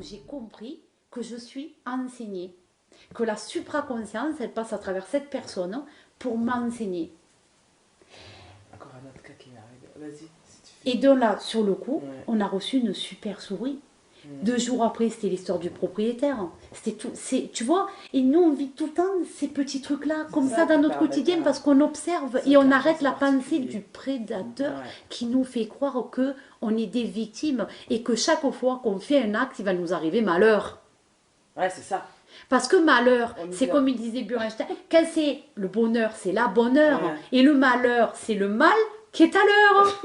j'ai compris que je suis enseignée. Que la supraconscience, elle passe à travers cette personne pour m'enseigner. Encore un autre cas qui m'arrive. Vas-y, si tu Et fais. donc là, sur le coup, Ouais. on a reçu une super souris. 2 jours après, c'était l'histoire du propriétaire. C'était tout. Tu vois, et nous, on vit tout le temps ces petits trucs-là, comme ça, dans notre quotidien, parce qu'on observe et on arrête la pensée du prédateur qui nous fait croire que on est des victimes et que chaque fois qu'on fait un acte, il va nous arriver malheur. Ouais, c'est ça. Parce que malheur, On nous c'est dit- comme il disait Burenstein, quand c'est le bonheur, c'est la bonheur, Ouais. et le malheur, c'est le mal qui est à l'heure.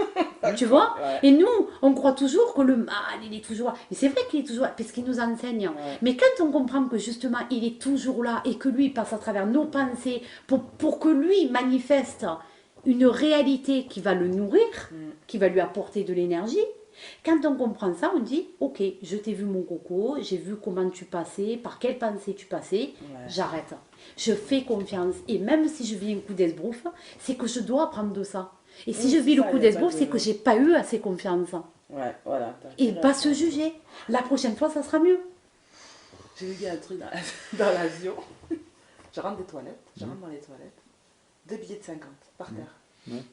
Tu vois? Ouais. Et nous, on croit toujours que le mal, il est toujours là. Mais c'est vrai qu'il est toujours là, parce qu'il nous enseigne. Ouais. Mais quand on comprend que justement, il est toujours là, et que lui, il passe à travers nos pensées, pour que lui manifeste une réalité qui va le nourrir, qui va lui apporter de l'énergie, quand on comprend ça, on dit, ok, je t'ai vu mon coco, j'ai vu comment tu passais, par quelle pensée tu passais, j'arrête. Je fais confiance. Et même si je vis un coup d'esbrouffe, c'est que je dois apprendre de ça. Et si Oui, je c'est vis le ça, coup y a pas d'esbrouffe, de- c'est que j'ai pas eu assez confiance. Ouais, voilà. Et pas se juger. La prochaine fois, ça sera mieux. J'ai vu un truc dans l'avion. Je rentre des toilettes, je rentre dans les toilettes. 2 billets de 50 par terre. Ouais.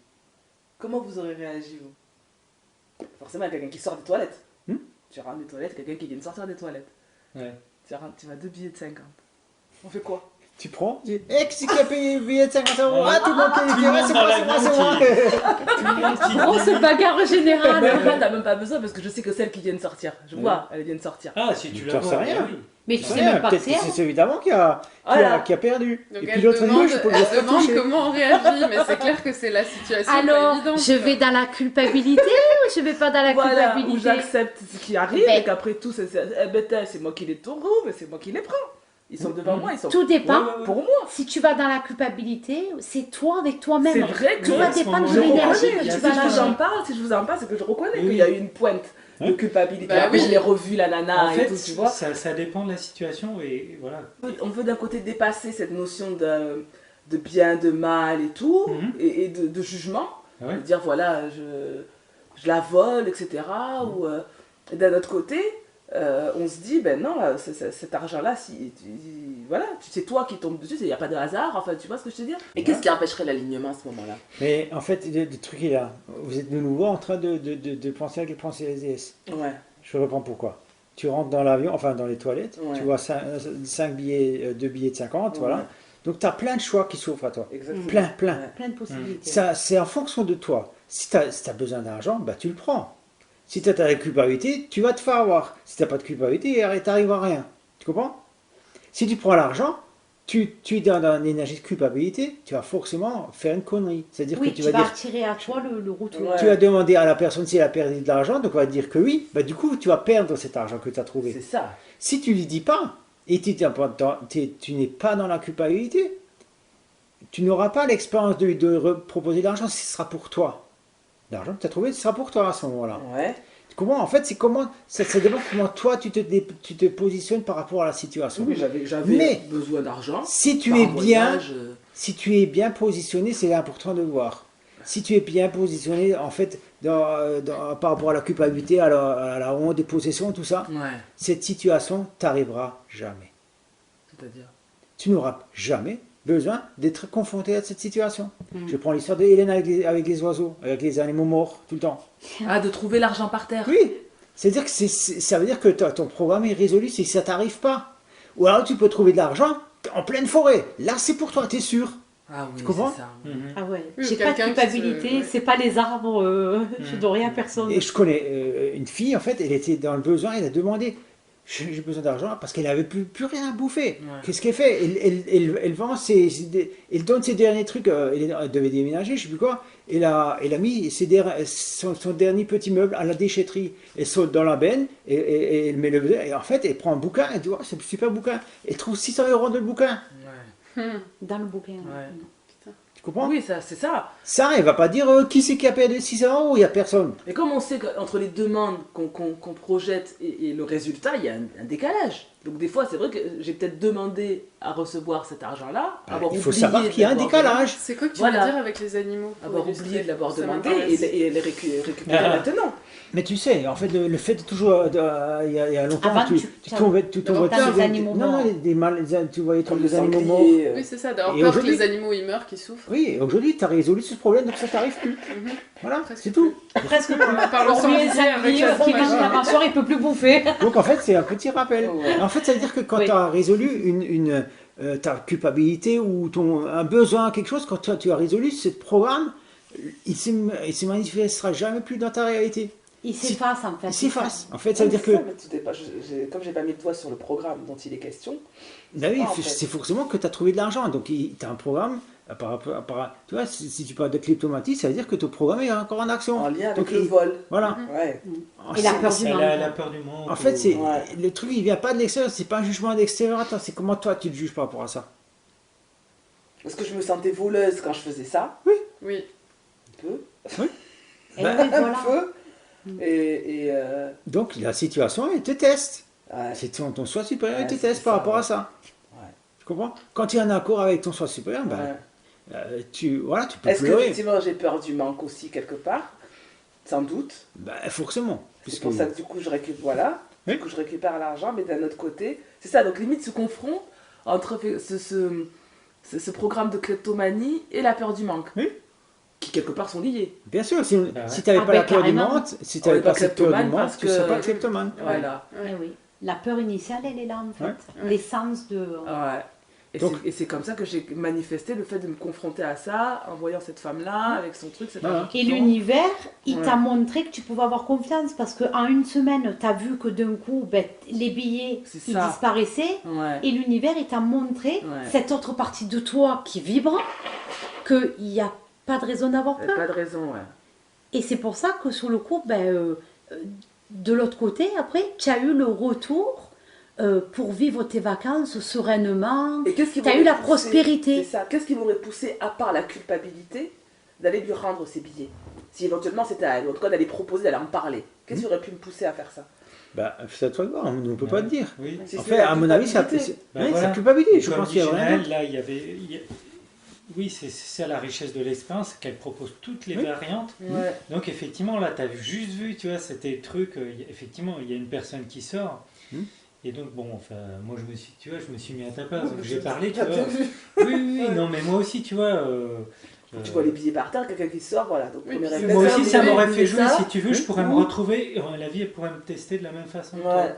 Comment vous aurez réagi, vous? Forcément, il y a quelqu'un qui sort des toilettes. Hmm. Tu rentres des toilettes, quelqu'un qui vient de sortir des toilettes. Ouais. Tu vas 2 billets de 50. On fait quoi? Tu prends, tu dis, qui a payé le billet de 50 euros? Ah, tout le monde qui Tout le dit, monde c'est dans moi, c'est moi, c'est moi. l'avion Tout le monde qui Grosse dit- bagarre générale. Là, t'as même pas besoin parce que je sais que celle qui vient de sortir. Je vois, elle vient de sortir. Ah, si tu Tu la en sais vois, rien. oui. Mais tu Tu sais sais, même pas que peut-être c'est que elle. c'est celui d'avant Voilà. qui a perdu. Donc Et puis elle l'autre demande, dit, je peux le elle demande toucher. comment on réagit, mais c'est clair que c'est la situation pas Alors, évidente. je vais dans la culpabilité ou je vais pas dans la Voilà, où culpabilité? j'accepte ce qui arrive Ben. et qu'après tout, c'est moi qui les taureaux, mais c'est moi qui les prends. Ils sont devant moi, ils sont Tout dépend. pour moi. Si tu vas dans la culpabilité, c'est toi avec toi-même. C'est vrai que Tu Oui, vas à ce dépendre de moment-là, l'énergie reconnais, que tu si vas je vous en lâcher. parle, si je vous en parle, c'est que je reconnais Oui. qu'il y a eu une pointe de Hein culpabilité. Bah Après, oui. je l'ai revu, la nana En et fait, tout, tu vois. ça dépend de la situation et voilà. On veut d'un côté dépasser cette notion de bien, de mal et tout, Mhm. et de jugement. Ouais. De dire, voilà, je la vole, etc. Ou, et d'un autre côté, on se dit, ben non, cet argent-là, voilà, c'est toi qui tombes dessus, il n'y a pas de hasard, enfin, tu vois ce que je veux dire? Et qu'est-ce qui empêcherait l'alignement à ce moment-là? Mais en fait, le truc est là. Vous êtes de nouveau en train de penser avec les pensées SDS. Ouais. Je reprends pourquoi. Tu rentres dans l'avion, enfin dans les toilettes, Ouais. tu vois 5 billets, 2 billets de 50, Ouais. voilà. Donc tu as plein de choix qui s'offrent à toi. Exactement. Plein. Ouais. Plein de possibilités. Ça, c'est en fonction de toi. Si tu as besoin d'argent, bah, tu le prends. Si tu as ta culpabilité, tu vas te faire avoir. Si tu n'as pas de culpabilité, tu n'arrives à rien. Tu comprends? Si tu prends l'argent, tu es dans une énergie de culpabilité, tu vas forcément faire une connerie. C'est-à-dire Oui, que tu tu vas vas dire, attirer à toi le retour. Ouais. tu vas demander à la personne si elle a perdu de l'argent, donc on va dire que oui. Bah, du coup, tu vas perdre cet argent que tu as trouvé. C'est ça. Si tu lui dis pas, et tu n'es pas dans la culpabilité, tu n'auras pas l'expérience de proposer de l'argent, ce sera pour toi. L'argent que tu as trouvé, ce sera pour toi à ce moment-là. Ouais. Comment, en fait, c'est comment, ça dépend comment toi tu te positionnes par rapport à la situation. Oui, j'avais Mais besoin d'argent. si tu Par es un bien, voyage, si tu es bien positionné, c'est important de voir. Si tu es bien positionné, en fait, par rapport à la culpabilité, à la honte, des possessions, tout ça, Ouais. cette situation t'arrivera jamais. C'est-à-dire. Tu n'auras jamais besoin d'être confronté à cette situation. Je prends l'histoire de Hélène avec les oiseaux, avec les animaux morts, tout le temps. Ah, de trouver l'argent par terre. Oui, c'est-à-dire que ça veut dire que ton programme est résolu si ça t'arrive pas. Ou alors tu peux trouver de l'argent en pleine forêt. Là, c'est pour toi, tu es sûr. Ah oui, Tu comprends? c'est ça. Ah ouais, Oui, j'ai ou pas de quelqu'un qui culpabilité, se- ouais. c'est pas les arbres, je dois rien à personne. Et je connais une fille, en fait, elle était dans le besoin, elle a demandé, j'ai besoin d'argent parce qu'elle n'avait plus rien à bouffer. Ouais. Qu'est-ce qu'elle fait? Elle vend elle donne ses derniers trucs, elle devait déménager, je sais plus quoi, elle a mis son dernier petit meuble à la déchetterie. Elle saute dans la benne, et elle met et en fait, elle prend un bouquin, elle dit, oh, c'est un super bouquin. Elle trouve 600 euros dans le bouquin. Ouais. Dans le bouquin. Ouais. Tu comprends? Oui, ça, c'est ça. Ça, elle va pas dire, qui c'est qui a perdu 600 euros? Il n'y a personne. Et comme on sait qu'entre les demandes qu'on projette et le résultat, il y a un décalage. Donc des fois, c'est vrai que j'ai peut-être demandé à recevoir cet argent-là, avoir Il faut oublié savoir qu'il y a un d'avoir décalage. C'est quoi que tu Voilà. veux dire avec les animaux pour avoir illustrer oublié de l'avoir Ça demandé m'intéresse. et les récupérer Ah. maintenant. Mais tu sais, en fait, le fait de toujours, il y a longtemps, Avant, tu tu- tombais d'avoir peur des animaux non, morts. tu voyais Comme des les animaux morts. sangliers. Oui, c'est ça, d'avoir Et peur que aujourd'hui- les animaux ils meurent, qu'ils souffrent. Oui, aujourd'hui, tu as résolu ce problème, donc ça t'arrive plus. Mhm. Voilà, Presque c'est tout. Presque On parle au Pour lui, sanglier avec qui la mange fromage. la mâchoire, il peut plus bouffer. Donc en fait, c'est un petit rappel. Ouais. En fait, ça veut dire que quand Oui. tu as résolu ta culpabilité ou un besoin, quelque chose, quand tu as résolu ce programme, il ne se manifestera jamais plus dans ta réalité. Il s'efface en fait. Il s'efface. En fait, ça veut Ouais, dire que... c'est ça, mais tout est pas- comme j'ai pas mis le doigt sur le programme dont il est question, Ben oui, Ah, en fait. c'est forcément que tu as trouvé de l'argent. Donc tu as un programme, tu vois, si tu parles de kleptomatie, ça veut dire que ton programme est encore en action. en lien avec Donc, le vol. Voilà. Ouais. Et la C'est- peur du Elle manque. a la peur du manque. En fait, c'est Ouais. le truc, il vient pas de l'extérieur, c'est pas un jugement d'extérieur. Attends, c'est comment toi tu te juges par rapport à ça. Parce que je me sentais voleuse quand je faisais ça, Oui. un peu. Et Ben, oui, Un voilà. peu. Et Donc la situation, elle te teste. ouais. C'est ton soi supérieur, il Ouais, te c'est teste par ça, rapport ouais. à ça. Ouais. Tu comprends? Quand tu es en accord avec ton soi supérieur, ben, Ouais. tu peux Est-ce pleurer. qu'effectivement j'ai peur du manque aussi quelque part? Sans doute. Ben, forcément. C'est Puisque- pour ça que du coup je récupère, voilà, Oui. du coup je récupère l'argent, mais d'un autre côté, c'est ça, donc limite ce confront entre ce programme de kleptomanie et la peur du manque, Oui. qui quelque part sont liés. Bien sûr, si ouais. tu n'avais Ah pas ben, la peur du carrément. manque, si tu On n'avais est pas pas cette peur du kleptomane manque, parce tu ne serais que- pas kleptomane. Voilà. Eh oui. La peur initiale, elle est là en fait. Ouais. L'essence de. Ouais. Et Donc- c'est comme ça que j'ai manifesté le fait de me confronter à ça, en voyant cette femme-là, avec son truc, cet Voilà. argent qui Et tombe. l'univers, il Ouais. t'a montré que tu pouvais avoir confiance parce qu'en une semaine, tu as vu que d'un coup, ben, les billets, C'est ils ça. disparaissaient. Ouais. Et l'univers, il t'a montré Ouais. cette autre partie de toi qui vibre, qu'il n'y a pas de raison d'avoir peur. Pas de raison, ouais. Et c'est pour ça que sur le coup, de l'autre côté, après, tu as eu le retour pour vivre tes vacances sereinement. Et qu'est-ce qui Tu as m'aurait eu la poussé- prospérité. C'est ça. Qu'est-ce qui m'aurait poussé, à part la culpabilité, d'aller lui rendre ses billets? Si éventuellement c'était à elle, ou en tout cas d'aller proposer, d'aller en parler. Qu'est-ce qui aurait pu me pousser à faire ça? Bah, c'est à toi de voir, on ne peut pas te dire. Oui. Si En c'est fait, la à mon avis, culpabilité. Ben oui, voilà. c'est culpabilité. Et Je comme pense qu'il y a dit rien. Jeanne, là, oui, c'est ça la richesse de l'expérience, c'est qu'elle propose toutes les Oui. variantes. Ouais. Donc effectivement, là, tu as juste vu, tu vois, c'était le truc, effectivement, il y a une personne qui sort. Hmm. Et donc, bon, enfin, moi, je me suis mis à ta place, donc Je- j'ai parlé, tu T'as vois. bien vu. Oui, non, mais moi aussi, tu vois. Tu vois les billets par terre, quelqu'un qui sort, voilà. Donc, Oui, premier puis réflexe, Moi aussi, c'est ça de m'aurait oublier fait jouer, ça. si tu veux, je pourrais me Ou- retrouver, la vie, elle pourrait me tester de la même façon. que toi, Ouais.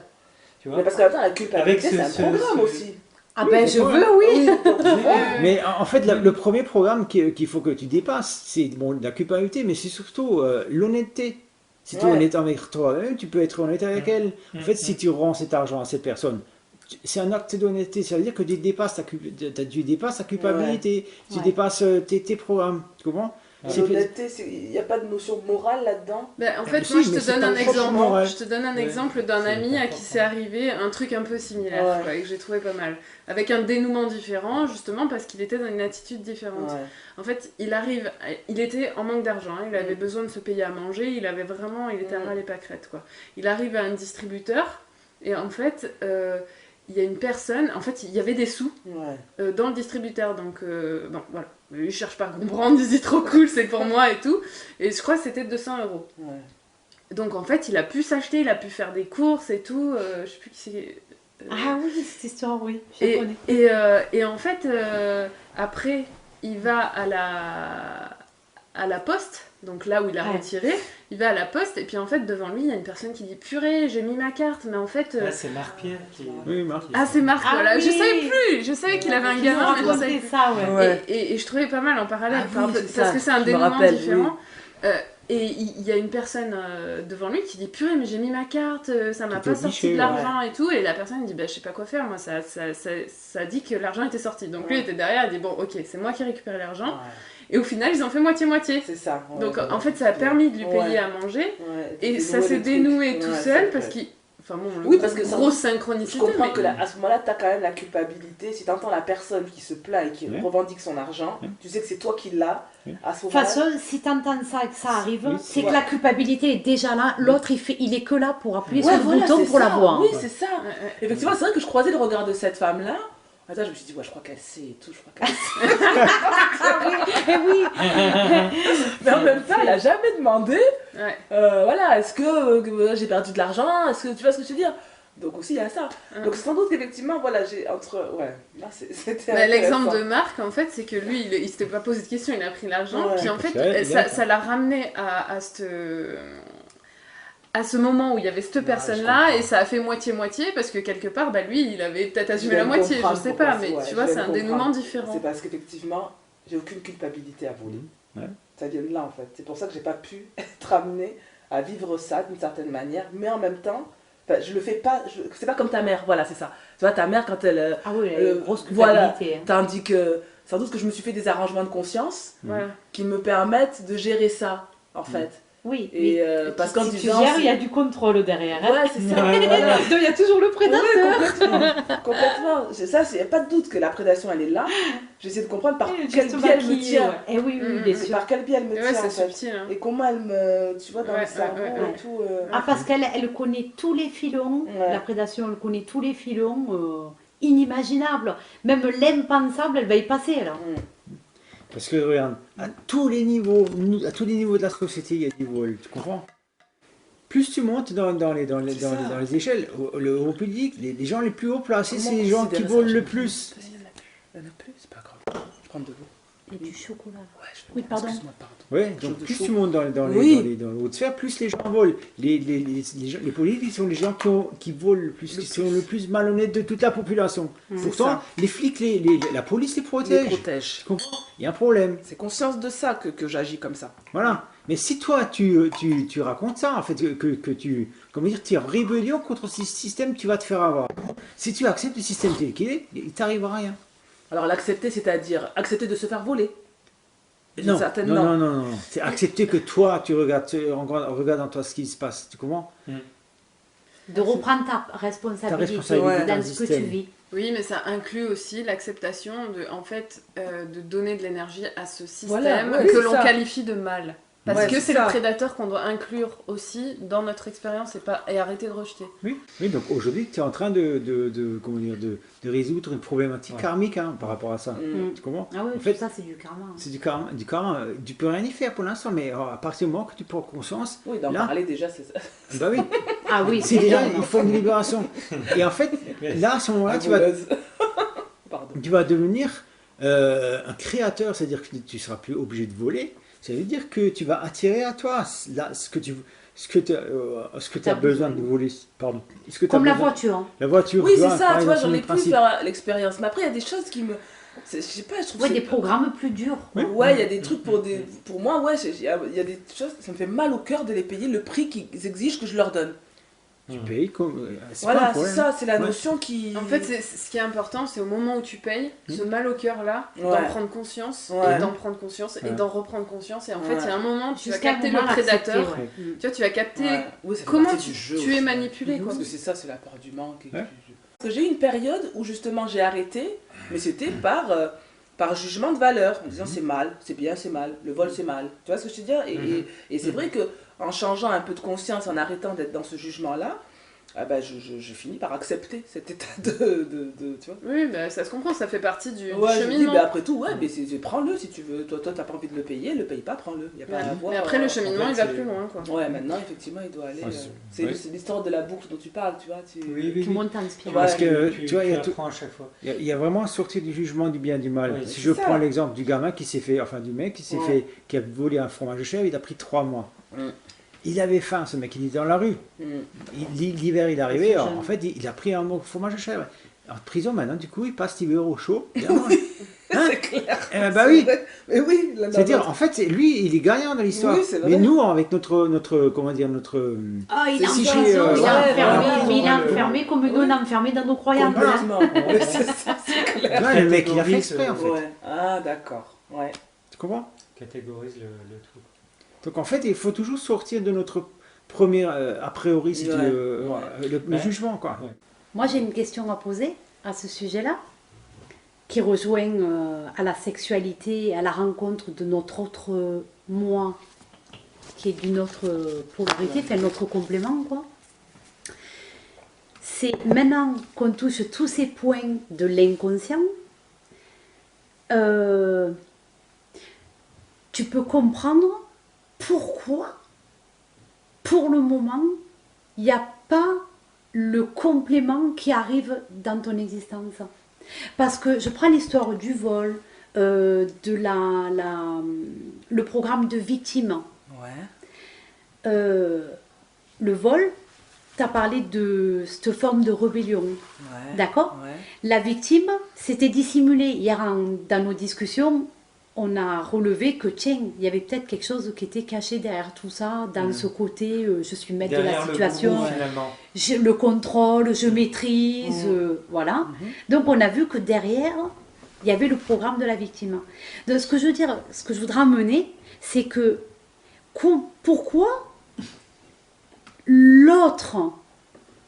tu vois. Mais parce qu'en même temps, la culpabilité, Avec c'est un programme aussi. Ah Oui, ben c'est je vrai. veux, oui. Donc, tu vois, Mais en fait, le premier programme qu'il faut que tu dépasses, c'est bon, la culpabilité, mais c'est surtout l'honnêteté. Si tu es Ouais. honnête avec toi-même, tu peux être honnête avec elle. En fait, si tu rends cet argent à cette personne, c'est un acte d'honnêteté. Ça veut dire que tu dépasses ta culpabilité, tu Ouais. dépasses tes programmes. Tu comprends? C'est- l'honnêteté, il n'y a pas de notion morale là-dedans. Ben, en fait, si, moi, je mais te c'est donne pas un forcément exemple. moral. Je te donne un Ouais, exemple d'un c'est ami pas à qui forcément. c'est arrivé un truc un peu similaire, Ouais. quoi, et que j'ai trouvé pas mal. Avec un dénouement différent, justement, parce qu'il était dans une attitude différente. Ouais. En fait, il était en manque d'argent, hein, il avait besoin de se payer à manger, il était à ras les pâquerettes, quoi. Il arrive à un distributeur, et en fait, il y a une personne, en fait, il y avait des sous Ouais. dans le distributeur, donc bon, voilà. Mais lui, il cherche pas à comprendre, il dit trop cool, c'est pour moi et tout. Et je crois que c'était 200 €. Ouais. Donc en fait, il a pu s'acheter, il a pu faire des courses et tout, je sais plus qui c'est. Ah oui, cette histoire, oui. Je Et, connais. et en fait, après, il va à la poste, donc là où il a Ouais. retiré, il va à la poste, et puis en fait, devant lui, il y a une personne qui dit purée, j'ai mis ma carte, mais en fait. Ah, c'est Marc Pierre qui. Oui, Marc. Ah, c'est Marc, Ah voilà. oui. Je savais plus, je savais qu'il avait un Tu nous gamin, mais je savais racontais plus. ça, ouais. Ouais. Et je trouvais pas mal en parallèle, Ah oui, c'est parce ça, que c'est un je me dénouement rappelle, différent. Et il y a une personne devant lui qui dit purée, mais j'ai mis ma carte, ça m'a Tout pas au sorti guichet, de l'argent et tout. Et la personne dit bah, je sais pas quoi faire, moi ça dit que l'argent était sorti. Donc lui Ouais. il était derrière, il dit bon, ok, c'est moi qui ai récupéré l'argent. Ouais. Et au final, ils ont fait moitié-moitié. C'est ça. Ouais. Donc en fait, ça a permis de lui payer Ouais. à manger. Ouais. Et Dénouer ça s'est le truc. dénoué tout Ouais, seul c'est parce vrai. qu'il Enfin bon, Oui, parce que ça- grosse Je synchronicité. comprends mais- que à ce moment-là, tu as quand même la culpabilité. Si tu entends la personne qui se plaint et qui Ouais. revendique son argent, Ouais. tu sais que c'est toi qui l'as. Ouais. À ce De toute moment-là, façon, si tu entends ça et que ça arrive, Oui, c'est que voilà. la culpabilité est déjà là. L'autre, il est que là pour appuyer ouais, sur le voilà, bouton c'est pour ça. l'avoir. Oui, c'est ça. Ouais, ouais. Effectivement, c'est vrai que je croisais le regard de cette femme-là. Attends, je me suis dit, ouais, je crois qu'elle sait et tout, je crois qu'elle sait. Eh oui, Mais en même temps, elle a jamais demandé, Ouais. voilà, est-ce que j'ai perdu de l'argent, est-ce que tu vois ce que je veux dire. Donc aussi, il y a ça. Ouais. Donc sans doute qu'effectivement, voilà, j'ai entre... Ouais, là, c'était Mais l'exemple intéressant. de Marc, en fait, c'est que lui, il s'était pas posé de questions, il a pris l'argent, Ouais. puis en fait, Ouais, ça bien. ça l'a ramené à ce moment où il y avait cette je personne-là, comprends. et ça a fait moitié-moitié, parce que quelque part, bah, lui, il avait peut-être assumé viens la de moitié, je comprendre sais pourquoi pas, c'est- mais ouais, tu je vois, viens c'est de un dénouement comprendre. différent. C'est parce qu'effectivement, j'ai aucune culpabilité à voler. Ouais. Ça vient de là, en fait. C'est pour ça que j'ai pas pu être amenée à vivre ça d'une certaine manière, mais en même temps, enfin, je le fais pas... C'est pas comme ta mère, voilà, c'est ça. Tu vois, ta mère, quand elle... ah oui, elle a une grosse voilà, culpabilité. hein. tandis que... Sans doute que je me suis fait des arrangements de conscience Voilà. qui me permettent de gérer ça, en fait. Oui, Et oui. parce qu'en Si tu disant... gères, il y a du contrôle derrière. hein. Ouais, c'est ça. Ouais, voilà. Donc, il y a toujours le prédateur. Oui, complètement. Complètement. C'est ça, il n'y a pas de doute que la prédation, elle est là. J'essaie de comprendre par quel biais elle me tient. Eh oui, oui, bien sûr. Par quel biais elle me Et ouais, tient, en c'est fait. subtil. Hein. Et comment elle me... Tu vois, dans Ouais, le cerveau ouais, ouais. et tout... Ah, parce qu'elle connaît tous les filons, Ouais. la prédation, elle connaît tous les filons inimaginables. Même l'impensable, elle va y passer, là. Parce que regarde, à tous les niveaux de la société, il y a des vols, tu comprends? Plus tu montes dans les échelles, au public, les gens les plus haut placés, Comment c'est les gens qui considérer ça, volent je le me dis, plus. vas-y, il y en a plus, c'est pas grave. Je prends de l'eau. Et du chocolat. Ouais, je Oui, pardon. Excuse-moi, pardon. Ouais, donc Chose de plus chaud. tu montes dans Oui. les hautes sphères, plus les gens volent. Les politiques sont les gens qui volent le plus, qui sont le plus malhonnêtes de toute la population. Pourtant, ça. les flics, la police les Les protège. protège. Tu comprends? Il y a un problème. C'est conscience de ça que j'agis comme ça. Voilà. Mais si toi, tu racontes ça, en fait, que tu, comment dire, tu es en rébellion contre ce système, tu vas te faire avoir. Si tu acceptes le système tel qu'il est, il t'arrivera rien. Alors l'accepter, c'est-à-dire accepter de se faire voler. D'une Non, certaine- non. C'est accepter que toi, tu regardes en toi ce qui se passe. Tu comprends? De reprendre ta responsabilité, responsabilité dans dans ce le que tu système. vis. Oui, mais ça inclut aussi l'acceptation de donner de l'énergie à ce système Voilà, ouais, que c'est l'on ça. qualifie de mal. Parce Ouais, que c'est c'est ça. le prédateur qu'on doit inclure aussi dans notre expérience et arrêter de rejeter. Oui, donc aujourd'hui, tu es en train de résoudre une problématique Ouais. karmique par rapport à ça. Mm. Tu comprends? Ah oui, En fait, tout ça, c'est du karma. c'est du karma. Tu peux rien y faire pour l'instant, mais à partir du moment que tu prends conscience, Oui, d'en Là- parler déjà, c'est ça. bah oui, Ah oui, c'est déjà énorme. une forme de libération. Et en fait, là, à ce moment-là, La tu vas voleuse. Pardon. devenir un créateur, c'est-à-dire que tu ne seras plus obligé de voler. Ça veut dire que tu vas attirer à toi là, ce que tu as besoin de voler. Pardon. Ce que t'as Comme la besoin- voiture. La voiture. Oui, tu vois, c'est ça, pareil, tu vois, dans j'en le ai pu principe. faire l'expérience. Mais après, il y a des choses qui me... Je sais pas, je trouve Ouais, que des c'est- programmes plus durs. quoi. Ouais, il y a des trucs pour moi, ouais, il y a des choses, ça me fait mal au cœur de les payer le prix qu'ils exigent que je leur donne. Tu payes comme. C'est pas un Voilà, c'est problème. ça, c'est la Ouais. notion qui... En fait, ce qui est important, c'est au moment où tu payes, ce mal au cœur là, d'en Ouais. prendre conscience, Ouais. et d'en prendre conscience, et Ouais. d'en reprendre conscience. Et en fait, Ouais. il y a un moment, tu vas Jusqu'à un capter moment le prédateur, l'accepter, ouais. tu vois, tu vas capter Ouais. Oui, ça fait comment partie du jeu tu es aussi. manipulé. Quoi. Parce que c'est ça, c'est la peur du manque. Ouais. Parce que j'ai eu une période où justement j'ai arrêté, mais c'était par jugement de valeur, en disant c'est mal, c'est bien, c'est mal, le vol c'est mal. Tu vois ce que je veux dire? Et c'est vrai que en changeant un peu de conscience, en arrêtant d'être dans ce jugement-là, ah bah, je finis par accepter cet état tu vois. Oui, bah, ça se comprend, ça fait partie du Ouais, je me dis, cheminement. bah, après tout, ouais, mais prends-le si tu veux. Toi, t'as pas envie de le payer, le paye pas, prends-le. Y a pas à voir, Mais après, le cheminement, en fait, il va c'est- plus loin. Quoi. Ouais, maintenant, effectivement, il doit aller. Ouais, C'est c'est l'histoire de la boucle dont tu parles, tu vois. Oui. Tu montes en spirale. Parce que, tu tu vois, il y a tout- apprends à chaque fois. il y a vraiment sorti du jugement du bien et du mal. Oui, Si c'est je ça. prends l'exemple du gamin qui s'est fait, enfin du mec qui s'est Ouais. fait, qui a volé un fromage de chèvre, il a pris 3 mois. Mm. Il avait faim, ce mec, il était dans la rue. Mm. L'hiver, il est arrivé, C'est alors, jeune. en fait, il a pris un fromage de chèvre. En prison, maintenant, du coup, il passe l'hiver au chaud. Il mange. Hein? C'est clair. Eh ben, bah oui. vrai. Mais oui, là, C'est-à-dire, en fait, lui, il est gagnant dans l'histoire. Oui, c'est vrai. Mais nous, avec notre, comment dire, notre... Ah, il C'est est en si prison, chez, il est ouais, enfermé, voilà. mais il est Ouais, enfermé comme nous, on est enfermé dans nos croyances. hein. complètement. Ouais, c'est ça, c'est clair. Ouais, le mec, il a fait Catégorise, exprès, en fait. Ouais. Ah, d'accord. Ouais. Tu comprends? Catégorise le truc. Donc, en fait, il faut toujours sortir de a priori, c'était Ouais. le jugement, quoi. Ouais. Moi, j'ai une question à poser à ce sujet-là, qui rejoint à la sexualité, à la rencontre de notre autre moi, qui est d'une autre polarité, enfin notre complément, quoi. C'est maintenant qu'on touche tous ces points de l'inconscient, tu peux comprendre pourquoi, pour le moment, il n'y a pas le complément qui arrive dans ton existence. Parce que je prends l'histoire du vol, le programme de victime. Ouais. Le vol, tu as parlé de cette forme de rébellion. Ouais. D'accord? Ouais. La victime, c'était dissimulé. Hier, dans nos discussions, on a relevé que, tiens, il y avait peut-être quelque chose qui était caché derrière tout ça, dans ce côté, je suis maître de la Derrière le situation, bourreau, finalement. j'ai le contrôle, je maîtrise, voilà. Donc, on a vu que derrière, il y avait le programme de la victime. Donc, ce que je veux dire, ce que je voudrais amener, c'est que pourquoi l'autre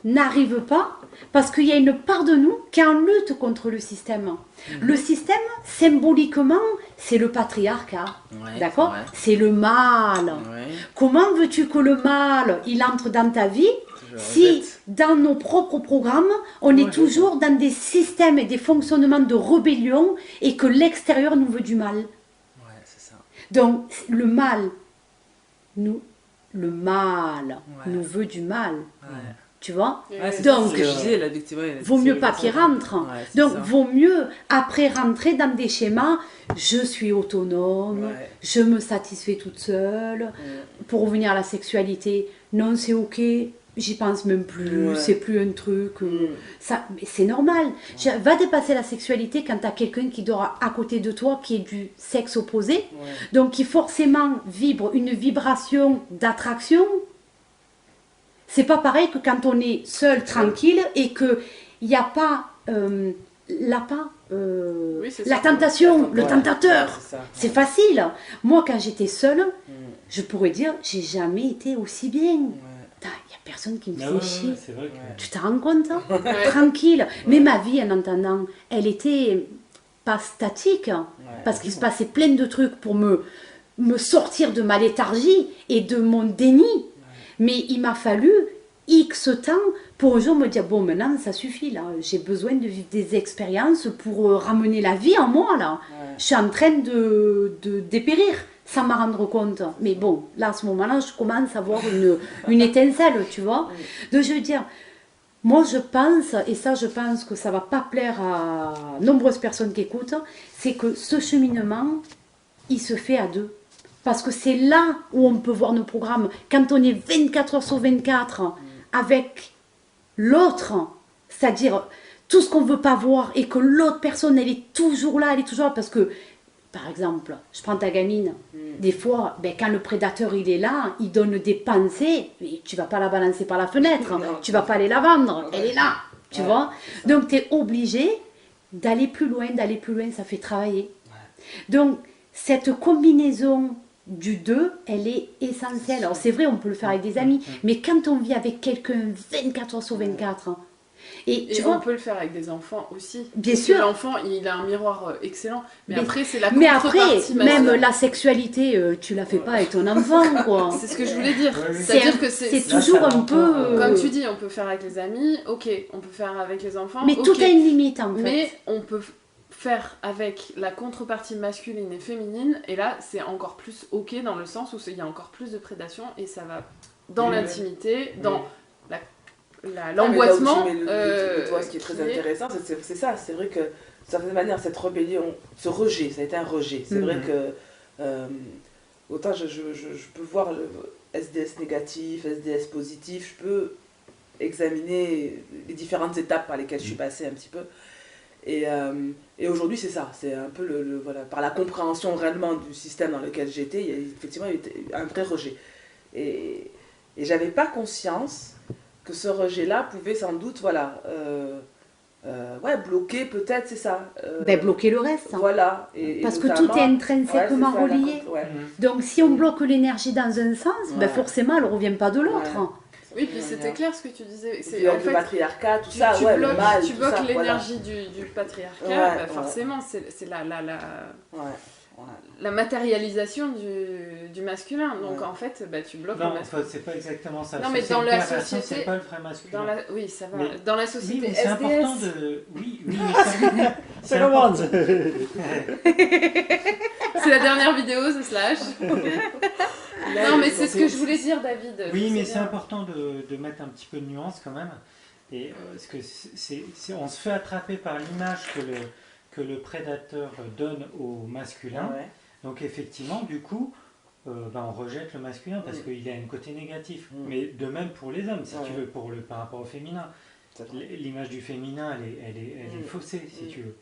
n'arrive pas, parce qu'il y a une part de nous qui est en lutte contre le système. Le système, symboliquement, c'est le patriarcat, Ouais, d'accord? ouais. C'est le mal. Ouais. Comment veux-tu que le mal, il entre dans ta vie Je si, répète. dans nos propres programmes, on est toujours dans des systèmes et des fonctionnements de rébellion et que l'extérieur nous veut du mal? Ouais, c'est ça. Donc, le mal nous veut du mal. Ouais. Tu vois? Ouais, c'est Donc, ça, ce que je disais, la victime. Ouais, vaut mieux c'est- pas qu'il rentre. Ouais, c'est Donc, ça. vaut mieux après rentrer dans des schémas. Je suis autonome, Ouais. je me satisfais toute seule. Pour revenir à la sexualité, non, c'est ok, j'y pense même plus, Ouais. c'est plus un truc. Ça, mais c'est normal. Va dépasser la sexualité quand tu as quelqu'un qui dort à côté de toi qui est du sexe opposé, Ouais. donc qui forcément vibre une vibration d'attraction. C'est pas pareil que quand on est seul, tranquille, et qu'il n'y a pas Oui, c'est la ça. tentation, le Ouais. tentateur. Ouais, c'est ça. C'est facile. Moi, quand j'étais seule, je pourrais dire, j'ai jamais été aussi bien. Il n'y a personne qui me Ah fait ouais, chier. ouais, c'est vrai que... Tu te rends compte, hein? Ouais. Tranquille. Mais ma vie, en entendant, elle était pas statique, parce qu'il se passait plein de trucs pour me sortir de ma léthargie et de mon déni. Mais il m'a fallu X temps pour un jour me dire, bon, maintenant, ça suffit, là. J'ai besoin de vivre des expériences pour ramener la vie en moi, là. Je suis en train de dépérir sans m'en rendre compte. Mais bon, là, à ce moment-là, je commence à avoir une étincelle, tu vois. Donc, je veux dire, moi, je pense, et ça, je pense que ça va pas plaire à nombreuses personnes qui écoutent, c'est que ce cheminement, il se fait à deux. Parce que c'est là où on peut voir nos programmes. Quand on est 24 heures sur 24 avec l'autre, c'est-à-dire tout ce qu'on ne veut pas voir et que l'autre personne, elle est toujours là, parce que, par exemple, je prends ta gamine, des fois, ben, quand le prédateur il est là, il donne des pensées, mais tu vas pas la balancer par la fenêtre, tu vas pas aller la vendre, elle est là, tu vois. Donc tu es obligé d'aller plus loin, ça fait travailler. Donc cette combinaison du 2, elle est essentielle. Alors c'est vrai, on peut le faire avec des amis, mais quand on vit avec quelqu'un 24 heures sur 24, et tu Et vois, on peut le faire avec des enfants aussi. Bien Parce sûr. que l'enfant, il a un miroir excellent. Mais après, c'est la mais après, contrepartie même masculine. la sexualité, tu la fais pas avec ton enfant, quoi. C'est ce que je voulais dire. Ouais, oui. C'est-à-dire que c'est... c'est toujours un peu... Comme tu dis, on peut faire avec les amis, ok. On peut faire avec les enfants, mais ok. tout a une limite, en fait. Mais on peut faire avec la contrepartie masculine et féminine. Et là, c'est encore plus ok dans le sens où il y a encore plus de prédation. Et ça va dans Oui, l'intimité, dans l'angoissement. l'angoissement. Toi, ce qui est très intéressant, c'est ça. C'est vrai que, de certaine manière, cette rébellion, ce rejet, ça a été un rejet. C'est vrai que, autant je peux voir le SDS négatif, SDS positif, je peux examiner les différentes étapes par lesquelles je suis passée un petit peu. Et aujourd'hui, c'est ça. C'est un peu voilà, par la compréhension réellement du système dans lequel j'étais, il y a effectivement un vrai rejet. Et j'avais pas conscience que ce rejet-là pouvait sans doute, voilà, ouais, bloquer peut-être, c'est ça. Ben, bloquer le reste. Voilà. Parce que notamment- tout est intrinsèquement ouais, c'est ça, relié. ouais. Donc si on bloque l'énergie dans un sens, ben Ouais. forcément elle ne revient pas de l'autre. Ouais. Oui, puis c'était clair ce que tu disais. Et C'est puis, en avec le fait, patriarcat, tout tu, ça, tu ouais, bloques, le mal, tu tout bloques ça, l'énergie du patriarcat, Ouais, bah, ouais. forcément, c'est la Ouais, ouais. la matérialisation du masculin. Donc Ouais. en fait, bah, tu bloques Non, le masculin. c'est pas exactement ça. Non, Ça, mais c'est dans une la perversion, société- c'est pas le vrai masculin. Oui, ça va. Mais- Dans la Oui, société mais c'est important SDS, de. Oui, mais ça, c'est commence. c'est la dernière vidéo, ce slash. Non, mais c'est ce que je voulais dire, David. Oui, Je mais sais c'est bien. important de mettre un petit peu de nuance quand même. Et parce que on se fait attraper par l'image que le prédateur donne au masculin. Ouais. Donc effectivement, du coup, on rejette le masculin parce Mm. qu'il a un côté négatif. Mm. Mais de même pour les hommes, si Ouais. tu veux, par rapport au féminin. C'est vrai. L'image du féminin, elle est Mm. faussée, si Mm. tu veux.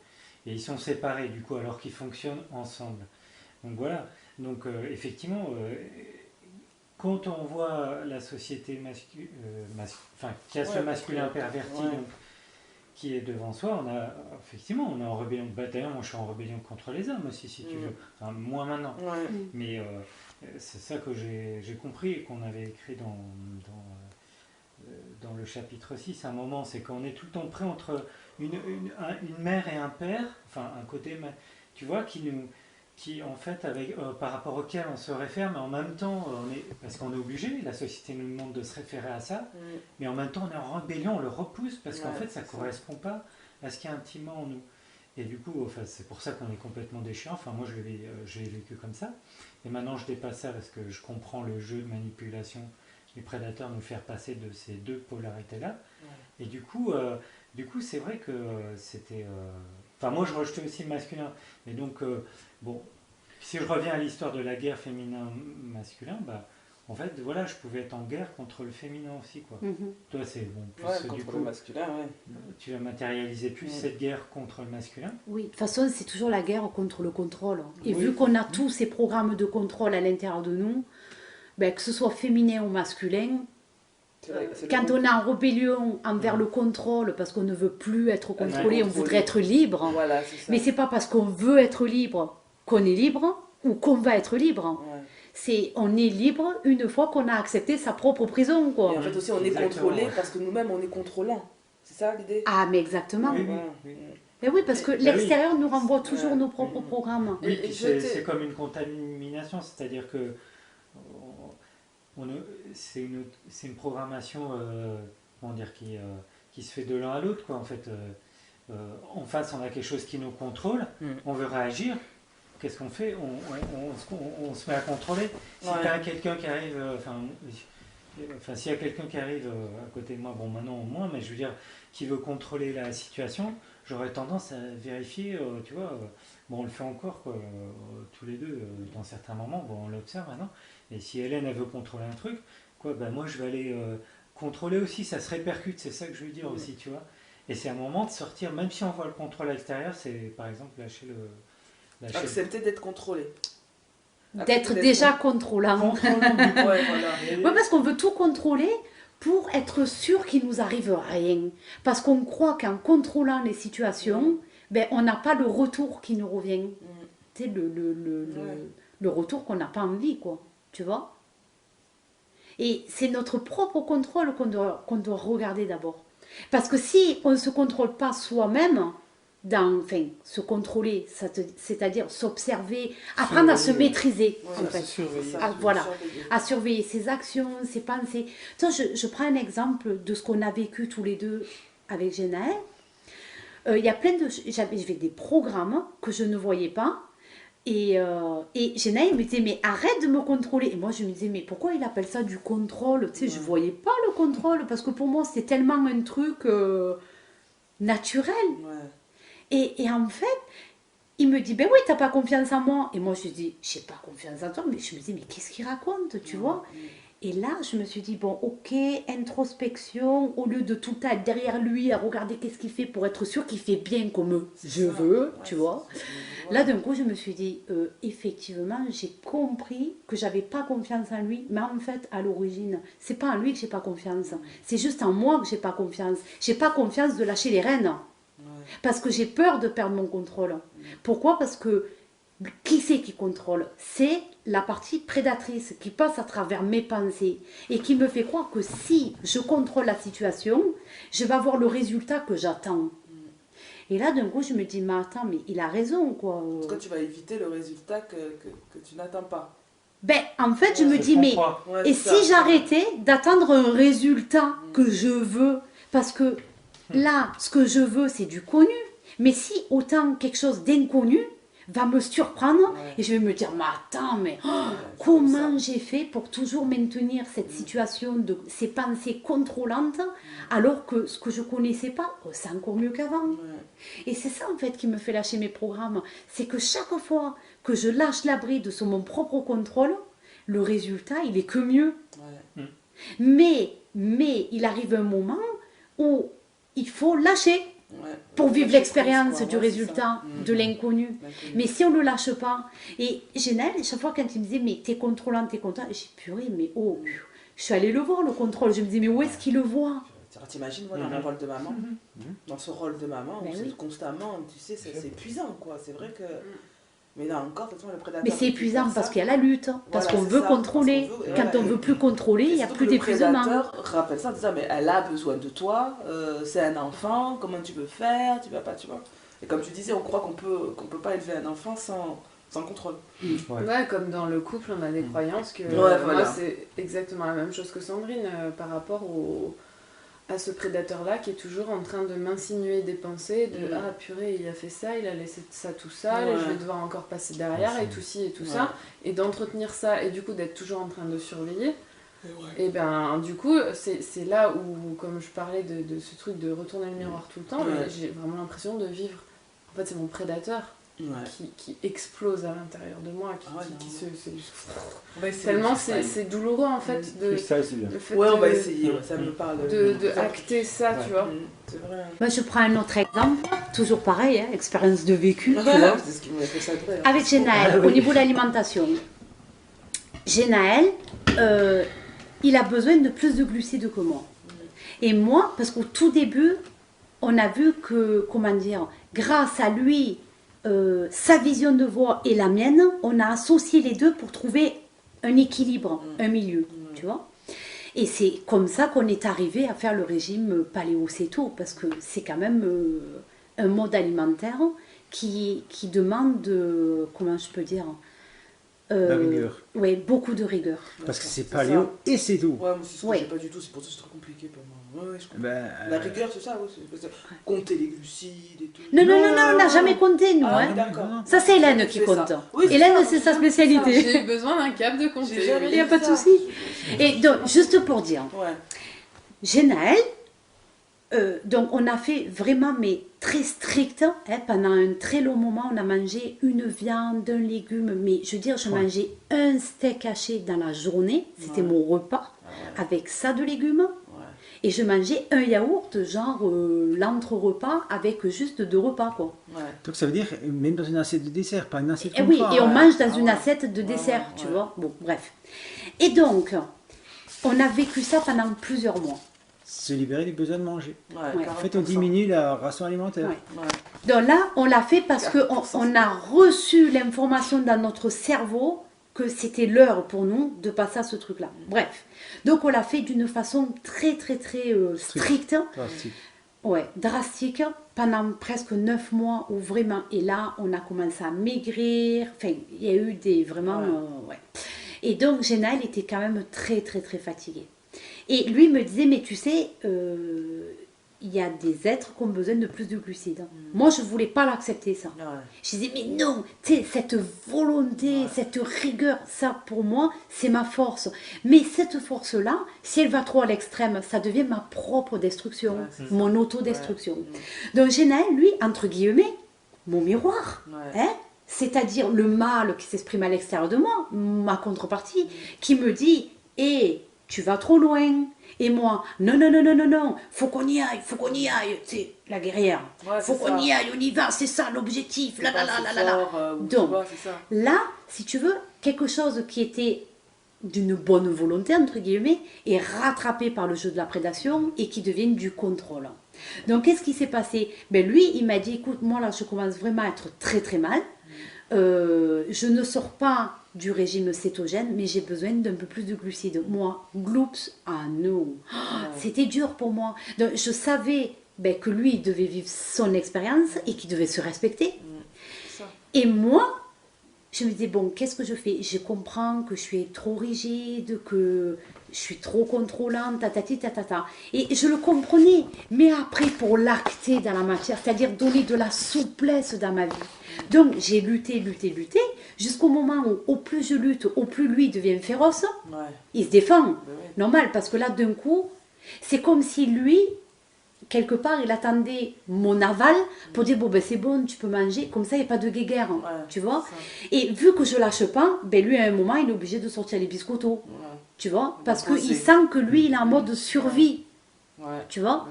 Et ils sont séparés, du coup, alors qu'ils fonctionnent ensemble. Donc voilà. Donc effectivement, quand on voit la société qui a ce Ouais, masculin parce que- perverti, ouais. donc, qui est devant soi, effectivement, on est en rébellion. D'ailleurs, moi, je suis en rébellion contre les hommes aussi, si tu Mm. veux. Enfin, moi maintenant. Ouais. Mais c'est ça que j'ai compris et qu'on avait écrit dans le chapitre 6 à un moment, c'est qu'on est tout le temps prêt entre une mère et un père, enfin un côté, tu vois, qui en fait, par rapport auquel on se réfère, mais en même temps, parce qu'on est obligé, la société nous demande de se référer à ça, Mm. mais en même temps on est en rébellion, on le repousse, parce qu'en Ouais, fait ça ne c'est ça. correspond pas à ce qui est intimement en nous. Et du coup, enfin, c'est pour ça qu'on est complètement déchirant. Enfin, moi, je l'ai vécu comme ça. Et maintenant, je dépasse ça parce que je comprends le jeu de manipulation du prédateur, nous faire passer de ces deux polarités-là. Ouais. Et du coup, c'est vrai que c'était... Enfin, moi, je rejetais aussi le masculin. Et donc, bon, si je reviens à l'histoire de la guerre féminin-masculin, bah, en fait, voilà, je pouvais être en guerre contre le féminin aussi, quoi. Mhm. Toi, c'est bon, plus Ouais, du contre coup, le masculin, ouais. tu vas matérialiser plus Mm. cette guerre contre le masculin. Oui, de toute façon, c'est toujours la guerre contre le contrôle. Et Oui. vu qu'on a tous ces programmes de contrôle à l'intérieur de nous, ben, que ce soit féminin ou masculin, C'est vrai, c'est quand le- on est en rébellion envers le contrôle, parce qu'on ne veut plus être contrôlé, on contrôlé. voudrait être libre. Voilà, c'est ça. Mais c'est pas parce qu'on veut être libre qu'on est libre ou qu'on va être libre. Ouais. On est libre une fois qu'on a accepté sa propre prison, quoi. Et en fait aussi, on est Exactement, contrôlé ouais. parce que nous-mêmes, on est contrôlant. C'est ça l'idée? Ah, mais exactement. Oui, Voilà. oui. Mais oui, parce que oui. l'extérieur nous renvoie toujours Ouais. nos propres programmes. Oui, Et puis je t'ai- c'est comme une contamination, c'est-à-dire que c'est une programmation comment dire, qui se fait de l'un à l'autre, quoi. En fait, en face, on a quelque chose qui nous contrôle, on veut réagir. Qu'est-ce qu'on fait? On se met à contrôler. Si Ouais. tu as quelqu'un qui arrive, s'il y a quelqu'un qui arrive à côté de moi, bon maintenant moins, mais je veux dire, qui veut contrôler la situation, j'aurais tendance à vérifier, tu vois, bon on le fait encore quoi, tous les deux, dans certains moments, bon on l'observe maintenant, et si Hélène elle veut contrôler un truc, quoi, ben moi je vais aller contrôler aussi, ça se répercute, c'est ça que je veux dire aussi, tu vois, et c'est un moment de sortir, même si on voit le contrôle extérieur, c'est par exemple lâcher le Accepter d'être contrôlé. D'être déjà contrôlant. contrôlant du coup. Ouais, voilà. Oui, parce qu'on veut tout contrôler pour être sûr qu'il nous arrive rien. Parce qu'on croit qu'en contrôlant les situations, ben, on n'a pas le retour qui nous revient. Mm. Tu sais, le retour qu'on n'a pas envie, quoi. Tu vois? Et c'est notre propre contrôle qu'on doit regarder d'abord. Parce que si on ne se contrôle pas soi-même, se contrôler, c'est-à-dire s'observer, apprendre à se Surveiller. maîtriser, Ouais, en fait. surveiller. Ah, voilà. À surveiller ses actions, ses pensées. Tiens, je prends un exemple de ce qu'on a vécu tous les deux avec Genaël. Il y a plein de... J'avais des programmes que je ne voyais pas. Et Genaël me disait, mais arrête de me contrôler. Et moi, je me disais, mais pourquoi il appelle ça du contrôle? Tu sais, je ne voyais pas le contrôle, parce que pour moi, c'était tellement un truc naturel. Ouais. Et en fait, il me dit, ben oui, t'as pas confiance en moi. Et moi, je dis, j'ai pas confiance en toi, mais je me dis, mais qu'est-ce qu'il raconte, tu vois? Et là, je me suis dit, bon, ok, introspection, au lieu de tout le temps être derrière lui, à regarder qu'est-ce qu'il fait pour être sûr qu'il fait bien comme je veux, tu vois. Là, d'un coup, je me suis dit, effectivement, j'ai compris que j'avais pas confiance en lui, mais en fait, à l'origine, c'est pas en lui que j'ai pas confiance, c'est juste en moi que j'ai pas confiance. J'ai pas confiance de lâcher les rênes. Parce que j'ai peur de perdre mon contrôle. Pourquoi? Parce que qui c'est qui contrôle? C'est la partie prédatrice qui passe à travers mes pensées et qui me fait croire que si je contrôle la situation, je vais avoir le résultat que j'attends. Et là, d'un coup, je me dis, mais attends, mais il a raison, quoi. En tout cas, tu vas éviter le résultat que tu n'attends pas. Ben, en fait, je me C'est dis, ton mais... poids. Ouais, Et c'est si ça. j'arrêtais d'attendre un résultat que je veux, parce que là, ce que je veux, c'est du connu. Mais si autant quelque chose d'inconnu va me surprendre, et je vais me dire, mais attends, mais comment j'ai fait pour toujours maintenir cette situation de ces pensées contrôlantes, alors que ce que je connaissais pas, c'est encore mieux qu'avant. Et c'est ça en fait qui me fait lâcher mes programmes. C'est que chaque fois que je lâche la bride sur mon propre contrôle, le résultat, il est que mieux. Mais il arrive un moment où il faut lâcher pour vivre l'expérience du résultat, de l'inconnu. Mais si on ne le lâche pas, et Génel, chaque fois quand il me disait, mais t'es contrôlant, j'ai dit, purée, mais oh, je suis allée le voir le contrôle, je me disais, mais où est-ce qu'il le voit? T'imagines, moi, dans mon rôle de maman, dans ce rôle de maman, Ben où c'est oui. constamment, tu sais, c'est épuisant, quoi. C'est vrai que... Mais là encore, de toute façon, le prédateur... Mais c'est épuisant parce qu'il y a la lutte, parce Voilà, qu'on c'est veut ça, contrôler. parce qu'on veut, Quand on veut plus contrôler, il n'y a plus d'épuisement. Le prédateur rappelle ça en disant, mais elle a besoin de toi, c'est un enfant, comment tu veux faire, tu vas pas, tu vois. Et comme tu disais, on croit qu'on peut pas élever un enfant sans contrôle. Ouais, comme dans le couple, on a des croyances que... Ouais, voilà. Moi, c'est exactement la même chose que Sandrine par rapport à ce prédateur-là qui est toujours en train de m'insinuer des pensées de ah purée, il a fait ça, il a laissé ça tout seul, et je vais devoir encore passer derrière, et tout ci et tout ça, et d'entretenir ça, et du coup d'être toujours en train de surveiller. Et ben du coup, c'est là où, comme je parlais de ce truc de retourner le miroir tout le temps, mais j'ai vraiment l'impression de vivre. En fait, c'est mon prédateur. Qui explose à l'intérieur de moi, qui se... Tellement c'est douloureux en fait de... Ça, c'est bien. le fait Ouais, on va de- essayer, ça me parle. de acter ça, tu vois. C'est vrai. Moi, je prends un autre exemple, toujours pareil, hein, expérience de vécu, tu vois. C'est ce qui m'a fait ça vrai. Avec Genaël, au niveau de l'alimentation. Genaël, il a besoin de plus de glucides que moi. Et moi, parce qu'au tout début, on a vu que, comment dire, grâce à lui, sa vision de voix et la mienne, on a associé les deux pour trouver un équilibre, un milieu, tu vois. Et c'est comme ça qu'on est arrivé à faire le régime paléo-céto, parce que c'est quand même un mode alimentaire qui demande, comment je peux dire, La rigueur. Oui, beaucoup de rigueur. Parce que c'est ça. paléo et c'est tout. Ouais, moi c'est ce que Ouais. j'ai pas du tout, c'est pour ça que c'est trop compliqué pour moi. Ouais, je comprends. Ben, La rigueur, c'est ça, compter les glucides et tout. Non, on n'a jamais compté, nous. Ah, hein. d'accord. Ça, c'est Hélène qui C'est ça. compte. Oui, c'est Hélène, ça, c'est sa ça. spécialité. J'ai eu besoin d'un câble de compter. J'ai jamais Il n'y a dit pas de ça. souci. Et donc, juste pour dire, Ouais. Genaël, donc on a fait vraiment, mais très strict, hein, pendant un très long moment, on a mangé une viande, un légume, mais je veux dire, je mangeais un steak haché dans la journée, c'était mon repas, avec ça de légumes, et je mangeais un yaourt, genre l'entre-repas, avec juste 2 repas, quoi. Ouais. donc ça veut dire même dans une assiette de dessert, pas une assiette Et comme oui, ça. et on Ouais. mange dans Ah une ouais. assiette de dessert, ouais, tu ouais. vois. Bon, bref. Et donc, on a vécu ça pendant plusieurs mois. Se libérer du besoin de manger. Ouais. En fait, on diminue la ration alimentaire. Ouais. Ouais. Donc là, on l'a fait parce qu'on a reçu l'information dans notre cerveau que c'était l'heure pour nous de passer à ce truc-là. Bref. Donc on l'a fait d'une façon très, très, très stricte. Drastique. Ouais, drastique, pendant presque 9 mois où vraiment, et là, on a commencé à maigrir, enfin, il y a eu des, vraiment, ouais. Et donc, Genaël était quand même très, très, très fatigué. Et lui me disait, mais tu sais, il y a des êtres qui ont besoin de plus de glucides. Moi, je ne voulais pas l'accepter, ça. Ouais. Je disais, mais non, tu sais, cette volonté, cette rigueur, ça, pour moi, c'est ma force. Mais cette force-là, si elle va trop à l'extrême, ça devient ma propre destruction, Ouais, c'est ça. mon autodestruction. Donc, Genaël, lui, entre guillemets, mon miroir, Ouais. hein, c'est-à-dire le mal qui s'exprime à l'extérieur de moi, ma contrepartie, qui me dit, hé, tu vas trop loin. Et moi, non, faut qu'on y aille, c'est la guerrière. Ouais, Faut c'est qu'on ça. y aille, on y va, c'est ça l'objectif, là. Donc, Donc, c'est ça. là, si tu veux, quelque chose qui était d'une bonne volonté, entre guillemets, est rattrapé par le jeu de la prédation et qui devient du contrôle. Donc, qu'est-ce qui s'est passé? Ben, lui, il m'a dit, écoute, moi, là, je commence vraiment à être très, très mal. Je ne sors pas du régime cétogène, mais j'ai besoin d'un peu plus de glucides. Moi, gloops, ah non, c'était dur pour moi. Donc, je savais ben, que lui, il devait vivre son expérience et qu'il devait se respecter. Et moi, je me disais, bon, qu'est-ce que je fais? Je comprends que je suis trop rigide, que je suis trop contrôlante, tatati, tatata. Et je le comprenais. Mais après, pour l'acter dans la matière, c'est-à-dire donner de la souplesse dans ma vie. Donc, j'ai lutté, jusqu'au moment où, au plus je lutte, au plus lui devient féroce. Il se défend. Normal, parce que là, d'un coup, c'est comme si lui, quelque part, il attendait mon aval pour dire, bon, ben c'est bon, tu peux manger, comme ça, il n'y a pas de guéguerre, tu vois. Et vu que je lâche pas, ben lui, à un moment, il est obligé de sortir les biscottos, tu vois, parce qu'il sent que lui, il est en mode survie, tu vois.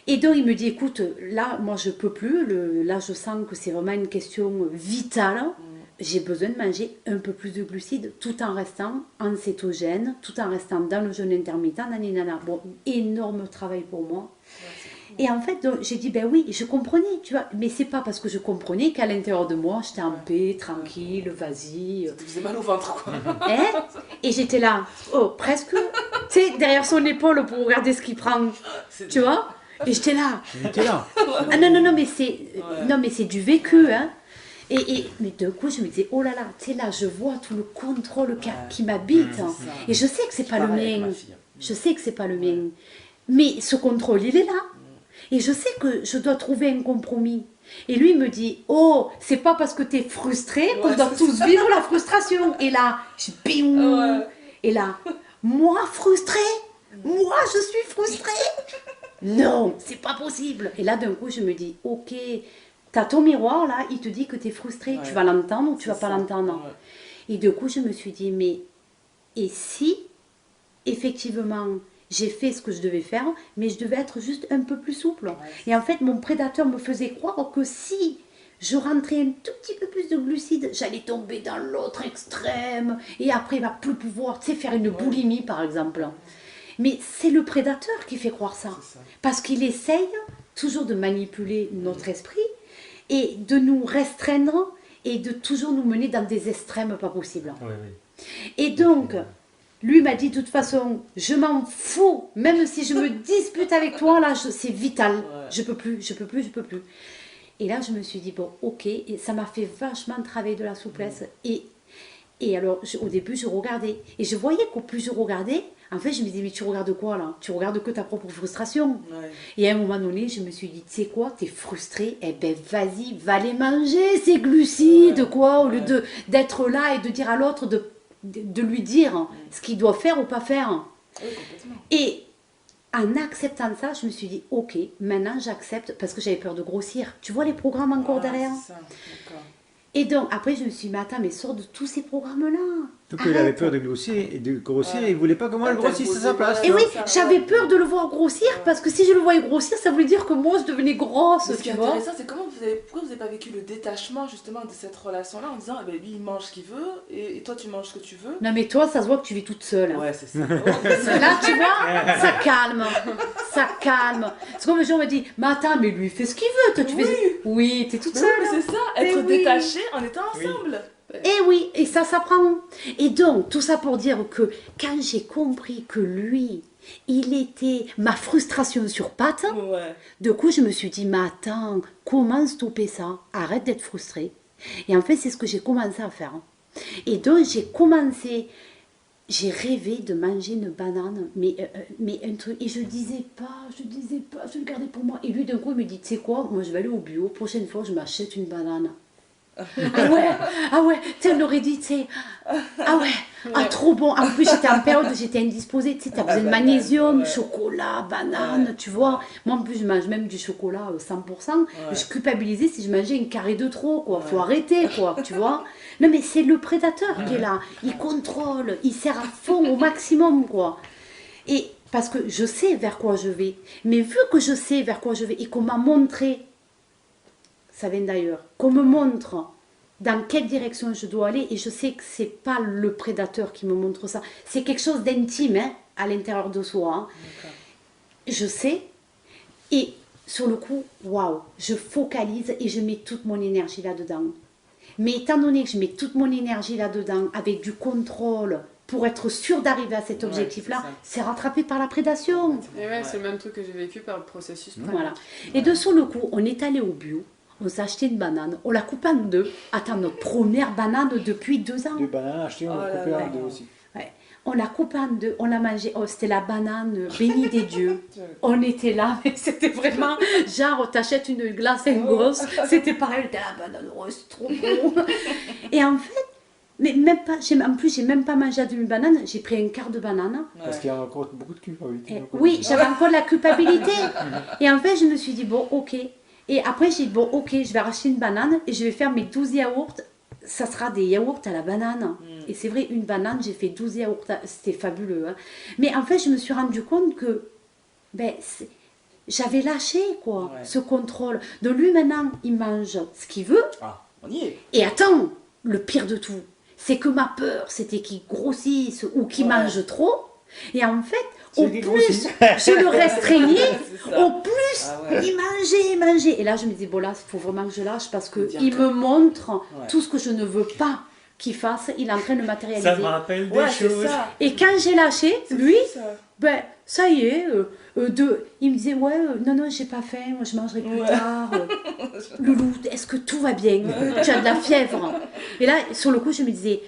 Et donc, il me dit, écoute, là, moi, je peux plus, là, je sens que c'est vraiment une question vitale. J'ai besoin de manger un peu plus de glucides tout en restant en cétogène, tout en restant dans le jeûne intermittent, naninana. Bon, énorme travail pour moi. Et en fait, donc, j'ai dit, ben oui, je comprenais, tu vois, mais c'est pas parce que je comprenais qu'à l'intérieur de moi, j'étais en paix, tranquille, vas-y. Ça te faisait mal au ventre, quoi. Et j'étais là, oh, presque, tu sais, derrière son épaule pour regarder ce qu'il prend, tu vois. Et j'étais là. Ah non, mais c'est du vécu, hein. Mais d'un coup, je me disais, oh là là, tu sais, là, je vois tout le contrôle qui m'habite. Et je sais que c'est pas le mien. Je sais que c'est pas le mien. Mais ce contrôle, il est là. Et je sais que je dois trouver un compromis. Et lui, il me dit, oh, c'est pas parce que tu es frustré qu'on doit tous vivre la frustration. Et là, et là, moi frustrée? Moi, je suis frustrée? Non, c'est pas possible. Et là, d'un coup, je me dis, ok, t'as ton miroir, là, il te dit que tu es frustré. Tu vas l'entendre ou tu vas pas l'entendre. Et du coup, je me suis dit, mais, et si, effectivement, j'ai fait ce que je devais faire, mais je devais être juste un peu plus souple. Et en fait, mon prédateur me faisait croire que si je rentrais un tout petit peu plus de glucides, j'allais tomber dans l'autre extrême. Et après, il va plus pouvoir, tu sais, faire une boulimie, par exemple. Mais c'est le prédateur qui fait croire ça. Parce qu'il essaye toujours de manipuler notre esprit et de nous restreindre et de toujours nous mener dans des extrêmes pas possibles. Et donc, lui m'a dit, de toute façon, je m'en fous, même si je me dispute avec toi, là, c'est vital. Je peux plus. Et là, je me suis dit, bon, ok, et ça m'a fait vachement travailler de la souplesse. Et alors, au début, je regardais. Et je voyais qu'au plus je regardais, en fait, je me disais, mais tu regardes quoi là? Tu regardes que ta propre frustration. Et à un moment donné, je me suis dit, tu sais quoi, t'es frustré, eh ben vas-y, va les manger, ces glucides, quoi, au lieu d'être là et de dire à l'autre, de lui dire ce qu'il doit faire ou pas faire. Et en acceptant ça, je me suis dit, ok, maintenant j'accepte, parce que j'avais peur de grossir. Tu vois les programmes encore derrière? Et donc, après, je me suis dit, mais attends, mais sors de tous ces programmes-là. Donc, il avait peur de grossir, et il ne voulait pas que moi le grossisse à sa place. Et oui, j'avais peur de le voir grossir, parce que si je le voyais grossir, ça voulait dire que moi, je devenais grosse, mais ce qui est tu vois. intéressant, c'est pourquoi vous n'avez pas vécu le détachement, justement, de cette relation-là, en disant, eh ben, lui, il mange ce qu'il veut, et toi, tu manges ce que tu veux. Non, mais toi, ça se voit que tu vis toute seule. Ouais, c'est ça. Là, tu vois, ça calme. Ça calme. C'est comme le jour, on me dit, mais attends, mais lui, il fait ce qu'il veut. Toi, tu fais. Oui, t'es toute seule. Mais c'est ça, être détaché en étant ensemble. Et oui, et ça s'apprend. Et donc, tout ça pour dire que quand j'ai compris que lui, il était ma frustration sur pattes, de coup, je me suis dit, mais attends, comment stopper ça? Arrête d'être frustrée. Et en fait, c'est ce que j'ai commencé à faire. Et donc, j'ai rêvé de manger une banane, mais un truc, et je disais pas, je le gardais pour moi. Et lui, d'un coup, il me dit, tu sais quoi, moi, je vais aller au bio, prochaine fois, je m'achète une banane. Ah ouais, tu sais, on aurait dit, tu sais, trop bon. En plus, j'étais en période, j'étais indisposée, tu sais, t'as besoin de magnésium, chocolat, banane, tu vois. Moi, en plus, je mange même du chocolat 100%. Je culpabilisais si je mangeais une carré de trop, quoi. Faut arrêter, quoi, tu vois. Non, mais c'est le prédateur qui est là. Il contrôle, il sert à fond au maximum, quoi. Et parce que je sais vers quoi je vais. Mais vu que je sais vers quoi je vais et qu'on m'a montré, ça vient d'ailleurs, qu'on me montre dans quelle direction je dois aller, et je sais que c'est pas le prédateur qui me montre ça, c'est quelque chose d'intime, hein, à l'intérieur de soi. Hein. Je sais, Et sur le coup, waouh, je focalise et je mets toute mon énergie là-dedans. Mais étant donné que je mets toute mon énergie là-dedans, avec du contrôle, pour être sûr d'arriver à cet Ouais, objectif-là, c'est c'est rattrapé par la prédation. Et ouais, c'est le même truc que j'ai vécu par le processus. Voilà. Et de sur le coup, on est allé au bio, on s'est acheté une banane, on l'a coupée en deux. Attends, notre première banane depuis 2 ans. 2 bananes achetées, on Oh l'a là coupé là. en 2 aussi. Ouais. On l'a coupée en deux, on l'a mangée. Oh, c'était la banane bénie des dieux. On était là, mais c'était vraiment genre, t'achètes une glace à une gosse. C'était pareil, c'était la banane rose, trop bon. Et en fait, mais même pas, en plus, j'ai même pas mangé la demi-banane, j'ai pris un quart de banane. Parce qu'il y a encore beaucoup de culpabilité. Et oui, j'avais encore de la culpabilité. Et en fait, je me suis dit, bon, ok. Et après, j'ai dit, bon, ok, je vais racheter une banane et je vais faire mes 12 yaourts. Ça sera des yaourts à la banane. Et c'est vrai, une banane, j'ai fait 12 yaourts. C'était fabuleux. Hein. Mais en fait, je me suis rendu compte que ben, j'avais lâché quoi, Ouais. ce contrôle. De lui, maintenant, il mange ce qu'il veut. Ah, on y est. Et attends, le pire de tout, c'est que ma peur, c'était qu'il grossisse ou qu'il Ouais. mange trop. Et en fait, C'est au qu'il plus grossit. je le restreignais, C'est ça. au plus Ah ouais. il mangeait. Et là, je me dis, bon là, il faut vraiment que je lâche parce Faut dire qu'il que- me montre Ouais. tout ce que je ne veux pas qu'il fasse. Il est en train de le matérialiser. Ça me rappelle des Ouais, c'est choses. ça. Et quand j'ai lâché, lui, C'est ça. ben, ça y est, il me disait, ouais, non, j'ai pas faim, moi je mangerai plus Ouais. tard. Loulou, est-ce que tout va bien? Tu as de la fièvre. Et là, sur le coup, je me disais,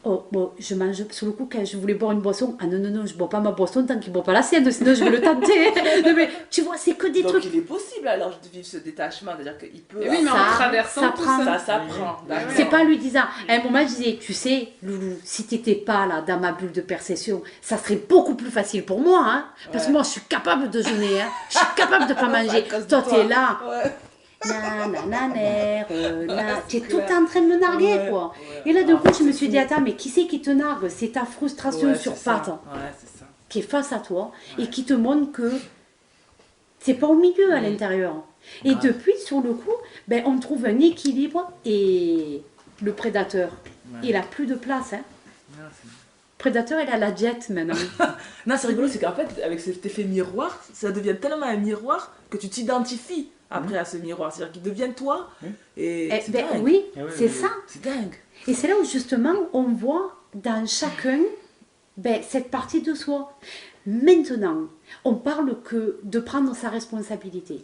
oh, bon, je mange, sur le coup, quand je voulais boire une boisson, ah non, je bois pas ma boisson tant qu'il ne boit pas la sienne, sinon je vais le tenter. Non, mais tu vois, c'est que des Donc trucs. il est possible alors de vivre ce détachement, c'est-à-dire qu'il peut. Et oui, mais en Ça, traversant ça tout prend. ça. Ça s'apprend. d'accord. C'est pas lui disant, à un moment je disais, tu sais, Loulou, si t'étais pas là dans ma bulle de perception, ça serait beaucoup plus facile pour moi, hein, parce que Ouais. moi je suis capable de jeûner, hein, je suis capable de pas manger. À cause de Toi toi. t'es là, Ouais. tu es C'est tout clair. en train de me narguer Ouais, quoi. ouais. Et là, du Ah, coup, je me c'est suis fou. dit, attends, mais qui c'est qui te nargue? C'est ta frustration Ouais, sur c'est ça. pattes Ouais, c'est ça. qui est face à toi et qui te montre que c'est pas au milieu à l'intérieur. Et Grave. depuis, sur le coup, ben, on trouve un équilibre et le prédateur, Ouais. il a plus de place. Hein. Non, c'est- Prédateur, il a la jet maintenant. Non, c'est rigolo, c'est qu'en fait, avec cet effet miroir, ça devient tellement un miroir que tu t'identifies après à ce miroir. C'est-à-dire qu'il devient toi. Oui. Et Eh c'est ben, dingue. oui, Eh oui, c'est oui, ça. C'est dingue. Et c'est là où justement on voit dans chacun ben, cette partie de soi. Maintenant, on parle que de prendre sa responsabilité.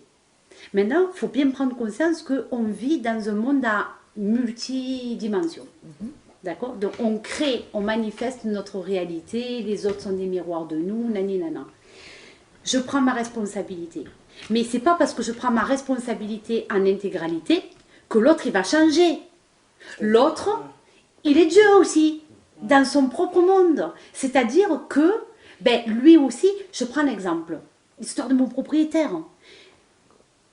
Maintenant, il faut bien prendre conscience qu'on vit dans un monde à multidimensions. D'accord? Donc on crée, on manifeste notre réalité, les autres sont des miroirs de nous, nani nana. Je prends ma responsabilité. Mais c'est pas parce que je prends ma responsabilité en intégralité que l'autre il va changer. L'autre, il est Dieu aussi, dans son propre monde. C'est-à-dire que, ben, lui aussi, je prends l'exemple, l'histoire de mon propriétaire.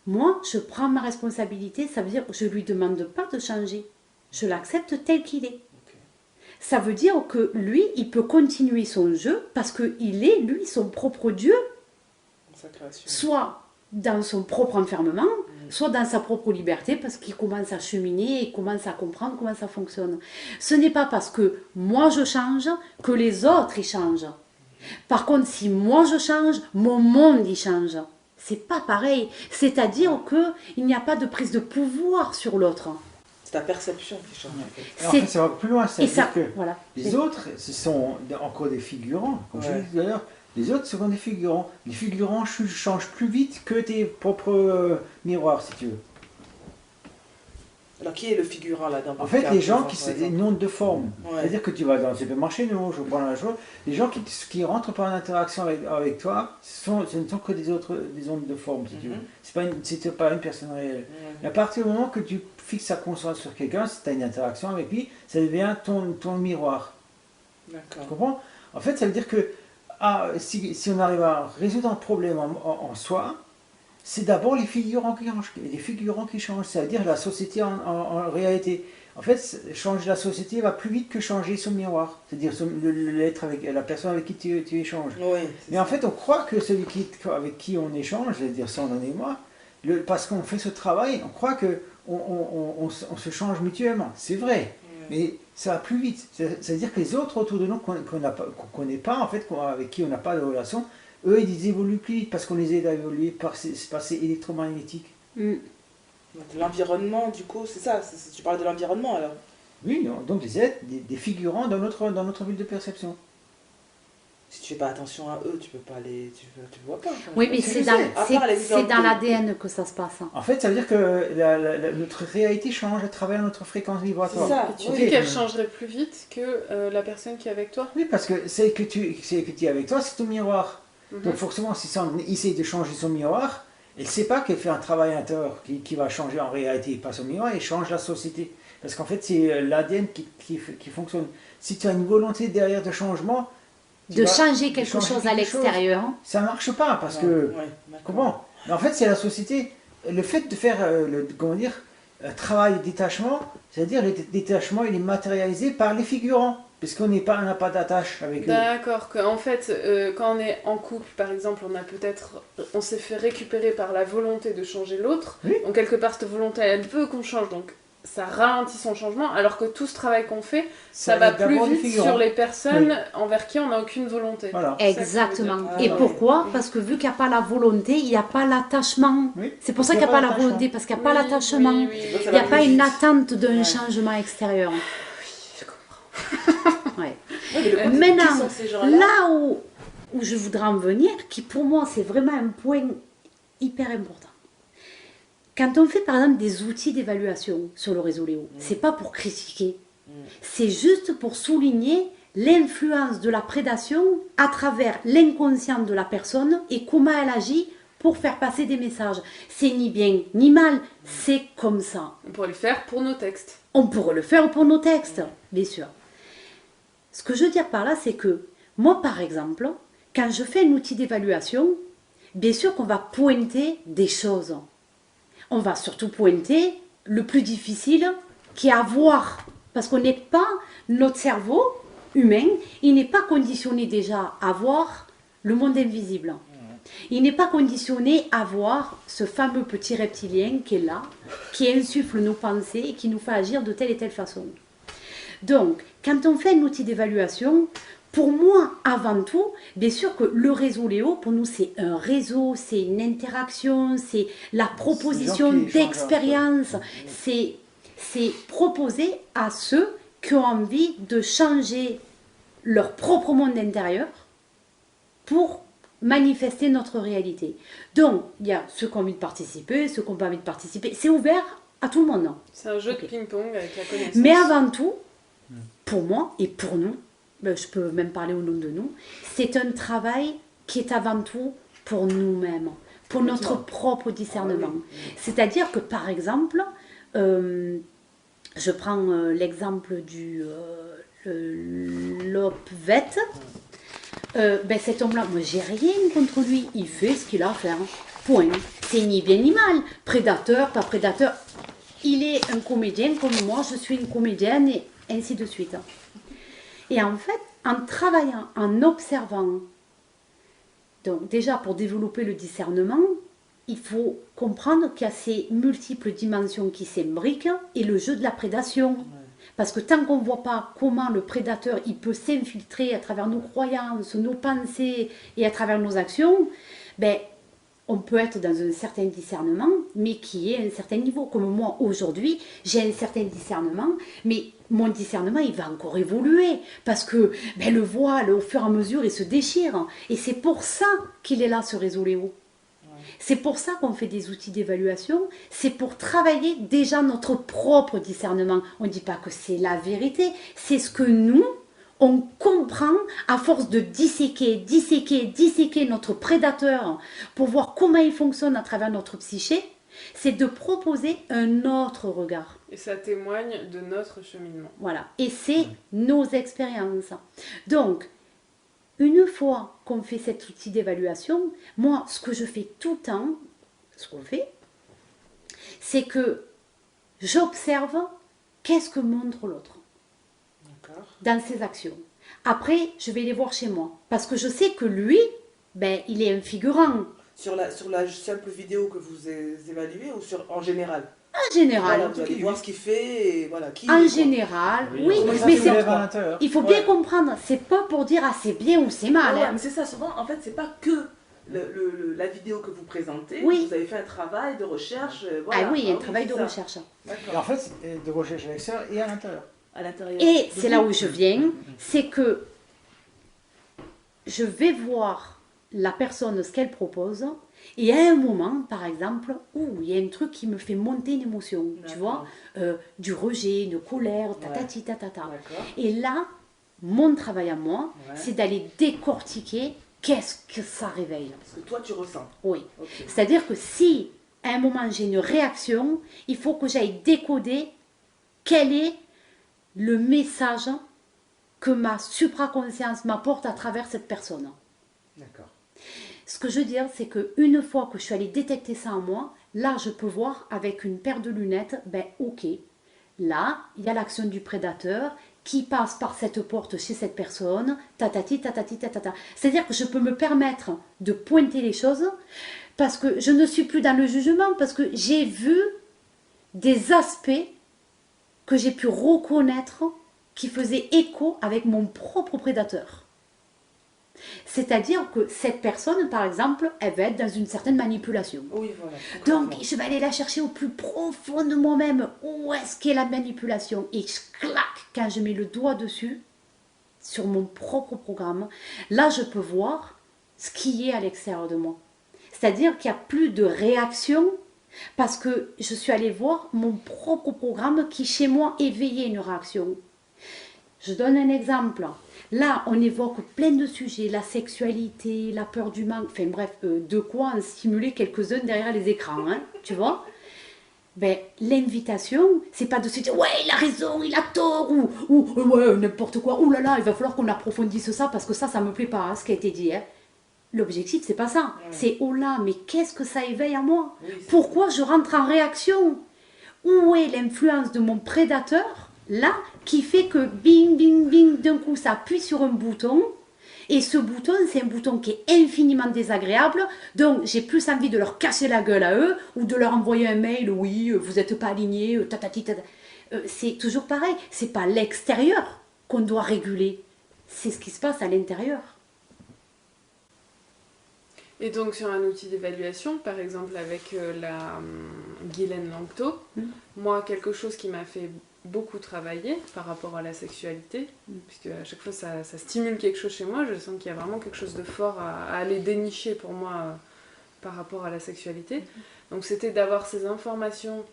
Moi, je prends ma responsabilité, ça veut dire que je ne lui demande pas de changer. Je l'accepte tel qu'il est. Ça veut dire que lui, il peut continuer son jeu parce qu'il est, lui, son propre Dieu, Sa création. soit dans son propre enfermement, soit dans sa propre liberté parce qu'il commence à cheminer et commence à comprendre comment ça fonctionne. Ce n'est pas parce que moi je change que les autres ils changent. Par contre, si moi je change, mon monde il change. C'est pas pareil. C'est-à-dire que il n'y a pas de prise de pouvoir sur l'autre. C'est ta perception qui change. En fait. Et en fait, ça va plus loin, Et c'est-à-dire ça, que voilà. les autres, ce sont encore des figurants. Comme je Ouais. l'ai dit tout à l'heure, les autres sont des figurants. Les figurants changent plus vite que tes propres miroirs, si tu veux. Alors qui est le figurant là-dedans? En fait, les gens qui par sont exemple une onde de forme. Ouais. C'est-à-dire que tu vas dans le supermarché, nous, je prends la chose, les gens qui rentrent par une interaction avec toi, ce ne sont que des ondes de forme, si tu veux. C'est pas une personne réelle. Ouais. Et à partir du moment que tu fixes ta conscience sur quelqu'un, si tu as une interaction avec lui, ça devient ton miroir. Tu D'accord. comprends? En fait, ça veut dire que si on arrive à résoudre un problème en soi, c'est d'abord les figurants qui changent. Les figurants qui changent, ça veut dire la société en réalité. En fait, changer la société va plus vite que changer son miroir. C'est-à-dire l'être avec la personne avec qui tu échanges. Oui. Mais en fait, on croit que celui avec qui on échange, c'est-à-dire ça, on et moi, parce qu'on fait ce travail, on croit que on se change mutuellement. C'est vrai. Mais ça va plus vite. C'est-à-dire que les autres autour de nous qu'on ne connaît pas, en fait, avec qui on n'a pas de relation, eux, ils évoluent plus vite parce qu'on les aide à évoluer par ces électromagnétiques. Mm. Donc, l'environnement, du coup, c'est ça. Tu parles de l'environnement alors. Oui, donc les êtres, des figurants dans notre ville de perception. Si tu fais pas attention à eux, tu peux pas les. Tu vois pas. Enfin, Oui, mais c'est c'est ça. dans, À part les c'est dans exemples. l'ADN que ça se passe. En fait, ça veut dire que notre réalité change à travers notre fréquence vibratoire. C'est ça. Et tu Oui. dis qu'elle changerait plus vite que la personne qui est avec toi. Oui, parce que celle que tu es avec toi, c'est ton miroir. Mhm. Donc forcément, si on essaie de changer son miroir, elle ne sait pas qu'elle fait un travail intérieur qui va changer en réalité, pas son miroir, et change la société. Parce qu'en fait, c'est l'ADN qui fonctionne. Si tu as une volonté derrière de changement, De changer quelque chose à l'extérieur. ça ne marche pas, parce Ouais, que... ouais, d'accord. Comment? Mais en fait, c'est la société. Le fait de faire comment dire, travail de détachement, c'est-à-dire le détachement, il est matérialisé par les figurants, puisqu'on n'a pas d'attache avec eux. D'accord, qu'en fait, quand on est en couple, par exemple, on s'est fait récupérer par la volonté de changer l'autre. Oui. Donc quelque part, cette volonté, elle veut qu'on change, donc ça ralentit son changement, alors que tout ce travail qu'on fait, ça va va plus d'abord les vite figurants. sur les personnes envers qui on n'a aucune volonté. Voilà. C'est ça que ça veut Exactement. dire. Ah, Et ouais. pourquoi? Parce que vu qu'il n'y a pas la volonté, il n'y a pas l'attachement. Oui. C'est pour ça qu'il n'y a pas la l'attachement. volonté, parce qu'il n'y a pas Oui, l'attachement. oui, oui. Donc, ça Il n'y va a pas plus une vite. attente d'un Ouais. changement extérieur. Je comprends. Ouais. Ouais, mais le point, c'est Maintenant, qui sont ces gens-là Là où je voudrais en venir, qui pour moi c'est vraiment un point hyper important. Quand on fait par exemple des outils d'évaluation sur le réseau Léo, c'est pas pour critiquer, c'est juste pour souligner l'influence de la prédation à travers l'inconscient de la personne et comment elle agit pour faire passer des messages. C'est ni bien ni mal, c'est comme ça. On pourrait le faire pour nos textes. On pourrait le faire pour nos textes, bien sûr. Ce que je veux dire par là, c'est que moi, par exemple, quand je fais un outil d'évaluation, bien sûr qu'on va pointer des choses. On va surtout pointer le plus difficile qui est à voir. Parce qu'on n'est pas, notre cerveau humain, il n'est pas conditionné déjà à voir le monde invisible. Il n'est pas conditionné à voir ce fameux petit reptilien qui est là, qui insuffle nos pensées et qui nous fait agir de telle et telle façon. Donc, quand on fait un outil d'évaluation, pour moi, avant tout, bien sûr que le réseau Léo, pour nous, c'est un réseau, c'est une interaction, c'est la proposition C'est des gens qui échangent d'expérience, c'est proposer à ceux qui ont envie de changer leur propre monde intérieur pour manifester notre réalité. Donc, il y a ceux qui ont envie de participer, ceux qui n'ont pas envie de participer. C'est ouvert à tout le monde. C'est un jeu Ok. de ping-pong avec la connaissance. Mais avant tout, pour moi et pour nous, ben, je peux même parler au nom de nous, c'est un travail qui est avant tout pour nous-mêmes, pour notre propre discernement. C'est-à-dire que par exemple, je prends l'exemple du Lopvet. Ben cet homme-là, moi j'ai rien contre lui, il fait ce qu'il a à faire. Point. C'est ni bien ni mal. Prédateur, pas prédateur. Il est un comédien comme moi, je suis une comédienne et ainsi de suite. Et en fait, en travaillant, en observant, donc déjà pour développer le discernement, il faut comprendre qu'il y a ces multiples dimensions qui s'imbriquent et le jeu de la prédation. Parce que tant qu'on ne voit pas comment le prédateur il peut s'infiltrer à travers nos croyances, nos pensées et à travers nos actions, ben, on peut être dans un certain discernement, mais qui est à un certain niveau. Comme moi, aujourd'hui, j'ai un certain discernement, mais mon discernement, il va encore évoluer. Parce que ben, le voile, au fur et à mesure, il se déchire. Et c'est pour ça qu'il est là, ce réseau Léo. C'est pour ça qu'on fait des outils d'évaluation, c'est pour travailler déjà notre propre discernement. On ne dit pas que c'est la vérité, c'est ce que nous, on comprend à force de disséquer notre prédateur pour voir comment il fonctionne à travers notre psyché, c'est de proposer un autre regard. Et ça témoigne de notre cheminement. Voilà, et c'est nos expériences. Donc, une fois qu'on fait cet outil d'évaluation, moi, ce que je fais tout le temps, ce qu'on fait, c'est que j'observe qu'est-ce que montre l'autre D'accord. dans ses actions. Après, je vais les voir chez moi. Parce que je sais que lui, ben, il est un figurant. Sur la simple vidéo que vous évaluez ou en général? En général. Voilà, vous allez voir ce qu'il fait et voilà. Qui il En est, quoi. général, Oui, oui, Comment ça mais se c'est lève à l'intérieur. il faut bien comprendre, c'est pas pour dire ah c'est bien ou c'est mal. Ouais, hein. mais c'est ça, souvent, en fait, c'est pas que la vidéo que vous présentez. Oui. Vous avez fait un travail de recherche. Voilà. Ah oui, un travail de c'est ça. recherche. Et D'accord. en fait, de recherche à l'extérieur et à l'intérieur. À l'intérieur. Et c'est là où je viens, c'est que je vais voir la personne ce qu'elle propose, et à un moment, par exemple, où il y a un truc qui me fait monter une émotion, tu vois, du rejet, une colère, tatati tatata. D'accord. Et là, mon travail à moi, Ouais. c'est d'aller décortiquer qu'est-ce que ça réveille. Ce que toi, tu ressens. Oui. Ok. C'est-à-dire que si à un moment j'ai une réaction, il faut que j'aille décoder quel est le message que ma supraconscience m'apporte à travers cette personne. D'accord. Ce que je veux dire, c'est qu'une fois que je suis allée détecter ça en moi, là je peux voir avec une paire de lunettes, ben ok, là il y a l'action du prédateur qui passe par cette porte chez cette personne, tatati, tatati, tatata. C'est-à-dire que je peux me permettre de pointer les choses parce que je ne suis plus dans le jugement, parce que j'ai vu des aspects que j'ai pu reconnaître qui faisaient écho avec mon propre prédateur. C'est-à-dire que cette personne, par exemple, elle va être dans une certaine manipulation. Oui, voilà. Donc, concrètement. je vais aller la chercher au plus profond de moi-même. Où est-ce qu'est la manipulation? Et je claque quand je mets le doigt dessus, sur mon propre programme. Là, je peux voir ce qui est à l'extérieur de moi. C'est-à-dire qu'il n'y a plus de réaction parce que je suis allée voir mon propre programme qui, chez moi, éveillait une réaction. Je donne un exemple. Là, on évoque plein de sujets, la sexualité, la peur du manque, enfin bref, de quoi en stimuler quelques-uns derrière les écrans, hein, tu vois. Ben, l'invitation, c'est pas de se dire ouais, il a raison, il a tort, ou ouais, n'importe quoi, ouh là là, il va falloir qu'on approfondisse ça parce que ça me plaît pas, hein, ce qui a été dit. Hein. L'objectif, c'est pas ça. C'est oh là, mais qu'est-ce que ça éveille en moi? Oui, c'est Pourquoi je rentre en réaction? Où est l'influence de mon prédateur là, qui fait que bing, bing, bing, d'un coup, ça appuie sur un bouton. Et ce bouton, c'est un bouton qui est infiniment désagréable. Donc, j'ai plus envie de leur casser la gueule à eux ou de leur envoyer un mail, oui, vous n'êtes pas alignés, tatati, tatata. C'est toujours pareil. C'est pas l'extérieur qu'on doit réguler. C'est ce qui se passe à l'intérieur. Et donc sur un outil d'évaluation, par exemple avec la Guylaine Langto, moi quelque chose qui m'a fait beaucoup travailler par rapport à la sexualité, puisque à chaque fois ça stimule quelque chose chez moi, je sens qu'il y a vraiment quelque chose de fort à aller dénicher pour moi par rapport à la sexualité. Donc c'était d'avoir ces informations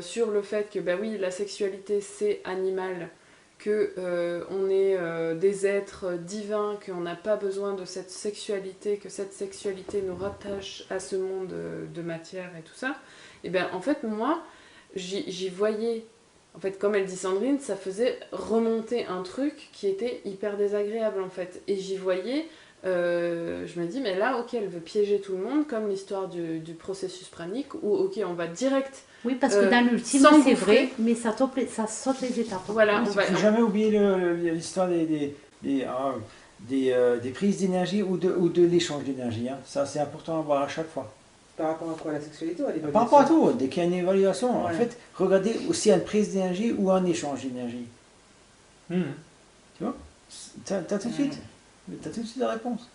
sur le fait que bah oui, la sexualité c'est animal, que on est des êtres divins, qu'on n'a pas besoin de cette sexualité, que cette sexualité nous rattache à ce monde de matière et tout ça. Et bien en fait moi j'y voyais, en fait comme elle dit Sandrine, ça faisait remonter un truc qui était hyper désagréable en fait. Et j'y voyais, je me dis mais là ok, elle veut piéger tout le monde comme l'histoire du processus pranique où ok on va direct. Oui, parce que dans l'ultime, s'engouffrer. c'est vrai, mais ça saute les étapes. Voilà, Il on ne va. faut jamais oublier l'histoire des prises d'énergie ou de l'échange d'énergie. Hein. Ça, c'est important à voir à chaque fois. Par rapport à quoi? La sexualité ou à l'évaluation? Par rapport à tout, dès qu'il y a une évaluation, en Ouais. fait, regardez aussi une prise d'énergie ou un échange d'énergie. Tu vois? T'as tout de suite. T'as tout de suite la réponse.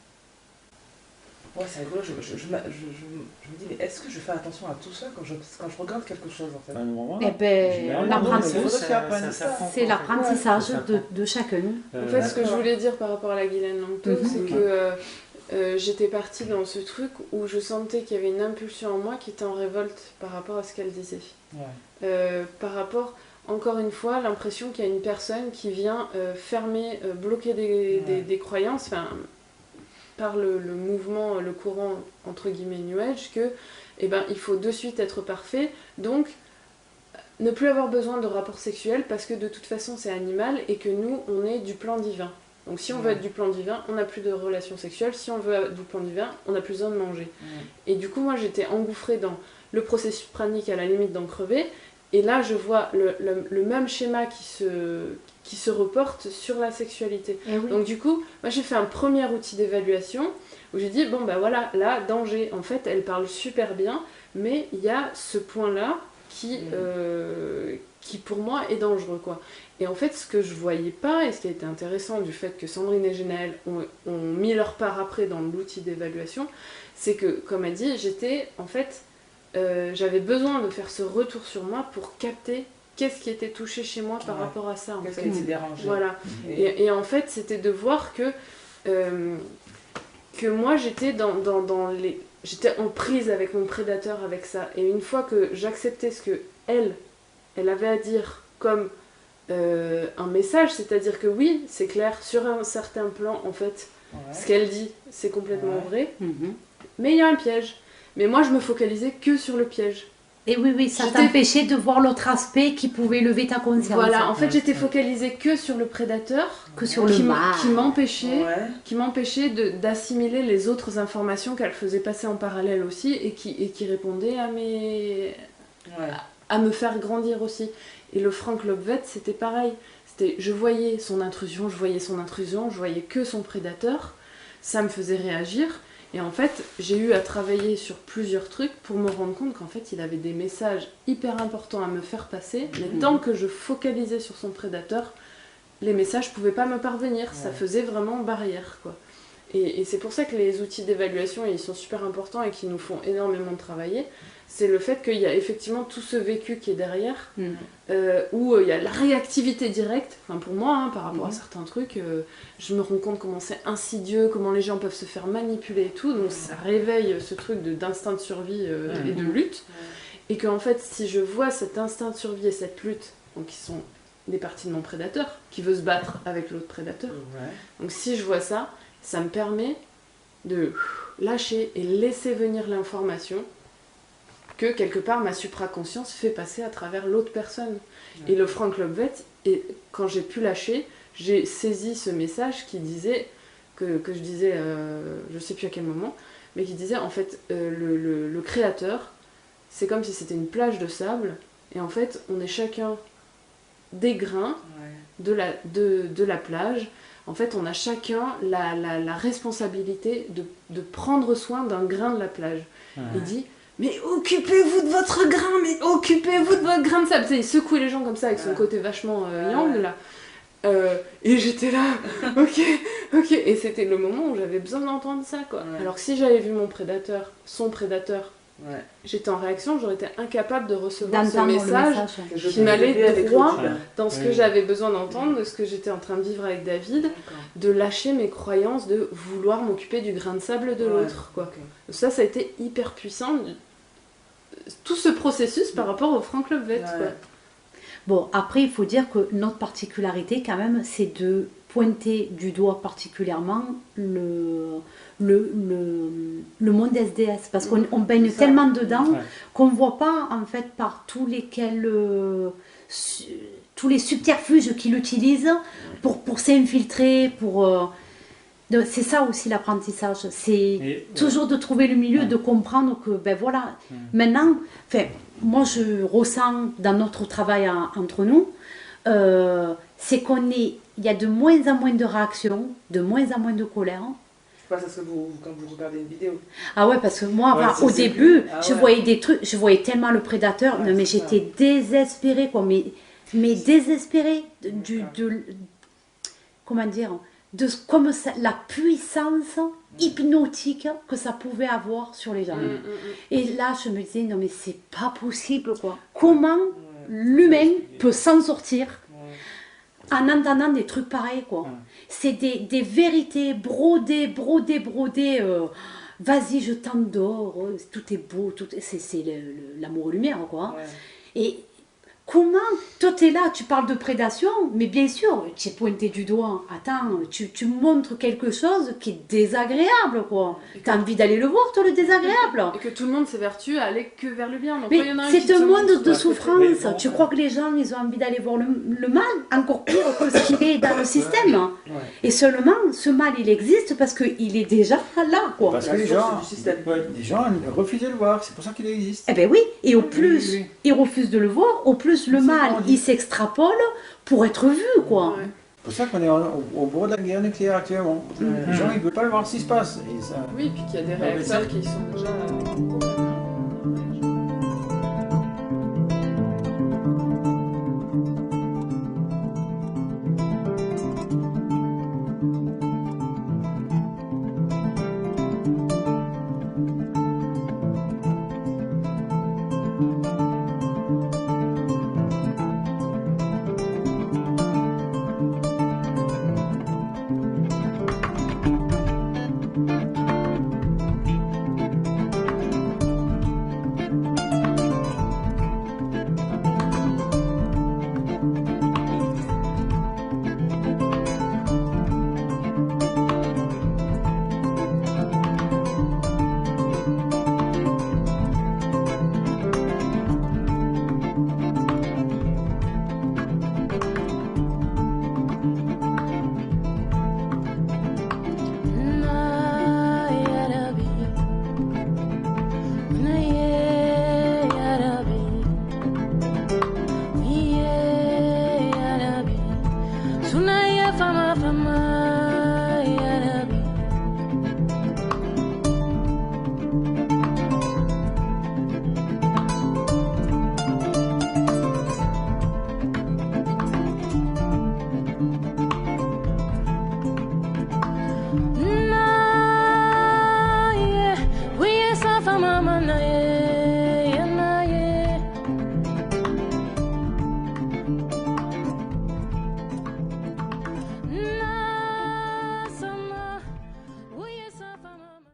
Ouais, c'est rigolo, je me dis, mais est-ce que je fais attention à tout ça quand je regarde quelque chose en fait? Enfin, normalement, Eh ben, généralement, l'apprentissage, c'est l'apprentissage Ça de chacun. En fait, ce que je voulais dire par rapport à la Guylaine Langto, c'est que j'étais partie dans ce truc où je sentais qu'il y avait une impulsion en moi qui était en révolte par rapport à ce qu'elle disait. Par rapport, encore une fois, l'impression qu'il y a une personne qui vient fermer, bloquer des croyances, enfin, par le mouvement, le courant entre guillemets New Age, que eh ben, il faut de suite être parfait, donc ne plus avoir besoin de rapport sexuel parce que de toute façon c'est animal et que nous on est du plan divin. Donc si on veut être du plan divin, on n'a plus de relations sexuelles, si on veut être du plan divin, on n'a plus besoin de manger. Et du coup moi j'étais engouffrée dans le processus pranique à la limite d'en crever, et là je vois le même schéma qui se reporte sur la sexualité. Eh oui. Donc du coup, moi j'ai fait un premier outil d'évaluation où j'ai dit, bon bah voilà, là, danger, en fait elle parle super bien, mais il y a ce point-là qui pour moi est dangereux, quoi. Et en fait, ce que je voyais pas, et ce qui a été intéressant du fait que Sandrine et Genaëlle ont mis leur part après dans l'outil d'évaluation, c'est que, comme elle dit, j'avais besoin de faire ce retour sur moi pour capter qu'est-ce qui était touché chez moi par rapport à ça, en Qu'est-ce fait. qui te dérangeait? Voilà. Et en fait, c'était de voir que moi, j'étais j'étais en prise avec mon prédateur, avec ça. Et une fois que j'acceptais ce que elle avait à dire comme un message, c'est-à-dire que oui, c'est clair, sur un certain plan, en fait, ce qu'elle dit, c'est complètement vrai, mais il y a un piège. Mais moi, je me focalisais que sur le piège. Et oui, ça t'empêchait de voir l'autre aspect qui pouvait lever ta conscience. Voilà, en fait, j'étais focalisée que sur le prédateur, que sur le mal. Qui m'empêchait d'assimiler les autres informations qu'elle faisait passer en parallèle aussi et qui répondaient à me faire grandir aussi. Et le Frank Lobvet, c'était pareil. Je voyais son intrusion, je voyais que son prédateur. Ça me faisait réagir. Et en fait, j'ai eu à travailler sur plusieurs trucs pour me rendre compte qu'en fait, il avait des messages hyper importants à me faire passer, mais tant que je focalisais sur son prédateur, les messages pouvaient pas me parvenir. Ça faisait vraiment barrière, quoi. Et c'est pour ça que les outils d'évaluation, ils sont super importants et qui nous font énormément travailler. C'est le fait qu'il y a effectivement tout ce vécu qui est derrière, où il y a la réactivité directe, enfin pour moi, par rapport à certains trucs, je me rends compte comment c'est insidieux, comment les gens peuvent se faire manipuler et tout, donc ça réveille ce truc d'instinct de survie et de lutte, et qu'en fait, si je vois cet instinct de survie et cette lutte, donc qui sont des parties de mon prédateur, qui veut se battre avec l'autre prédateur, donc si je vois ça, ça me permet de lâcher et laisser venir l'information que quelque part ma supraconscience fait passer à travers l'autre personne. Et le Frank Lobvet, et quand j'ai pu lâcher, j'ai saisi ce message qui disait, que je disais, je sais plus à quel moment, mais qui disait en fait le créateur, c'est comme si c'était une plage de sable, et en fait on est chacun des grains de la plage. En fait, on a chacun la responsabilité de prendre soin d'un grain de la plage. Il dit, mais occupez-vous de votre grain, de sable. Tu sais, il secouait les gens comme ça avec son côté vachement yang, là. Et j'étais là, ok. Et c'était le moment où j'avais besoin d'entendre ça, quoi. Alors que si j'avais vu son prédateur, j'étais en réaction, j'aurais été incapable de recevoir ce message qui m'allait droit dans ce que j'avais besoin d'entendre, de ce que j'étais en train de vivre avec David, de lâcher mes croyances, de vouloir m'occuper du grain de sable de l'autre, quoi. Ça a été hyper puissant, tout ce processus par rapport au Frank Lobvet, quoi. Bon, après, il faut dire que notre particularité, quand même, c'est de pointer du doigt particulièrement le monde SDS, parce qu'on baigne tellement dedans qu'on ne voit pas, en fait, par tous les subterfuges qu'il utilise pour s'infiltrer, c'est ça aussi l'apprentissage, c'est toujours de trouver le milieu, de comprendre que, ben voilà, maintenant, moi je ressens dans notre travail entre nous, c'est il y a de moins en moins de réactions, de moins en moins de colère. C'est pas ça quand vous regardez une vidéo. Ah ouais, parce que moi, au début, je voyais des trucs, je voyais tellement le prédateur, mais j'étais désespérée, quoi, mais désespérée comment dire, comme ça, la puissance hypnotique que ça pouvait avoir sur les gens. Et là, je me disais, non mais c'est pas possible, quoi. Comment l'humain peut s'en sortir en entendant des trucs pareils, quoi. C'est des vérités brodées, vas-y, je t'endors, tout est beau, c'est l'amour et lumière, quoi. Et comment, toi t'es là, tu parles de prédation, mais bien sûr, tu es pointé du doigt, attends, tu montres quelque chose qui est désagréable, quoi. T'as envie d'aller le voir, toi, le désagréable. Et que tout le monde s'évertue à aller que vers le bien. Donc, mais c'est un monde de souffrance. Tu crois que les gens, ils ont envie d'aller voir le mal, encore pire que ce qui est dans le système. Et seulement, ce mal, il existe parce qu'il est déjà là, quoi. Parce que les gens refusent de le voir, c'est pour ça qu'il existe. Eh ben oui, et au plus ils refusent de le voir, au plus le mal, il s'extrapole pour être vu, quoi. C'est pour ça qu'on est au bord de la guerre nucléaire actuellement. Les gens, ils ne veulent pas voir ce qui se passe. Et ça... Oui, puis qu'il y a des réacteurs qui sont déjà... fama fama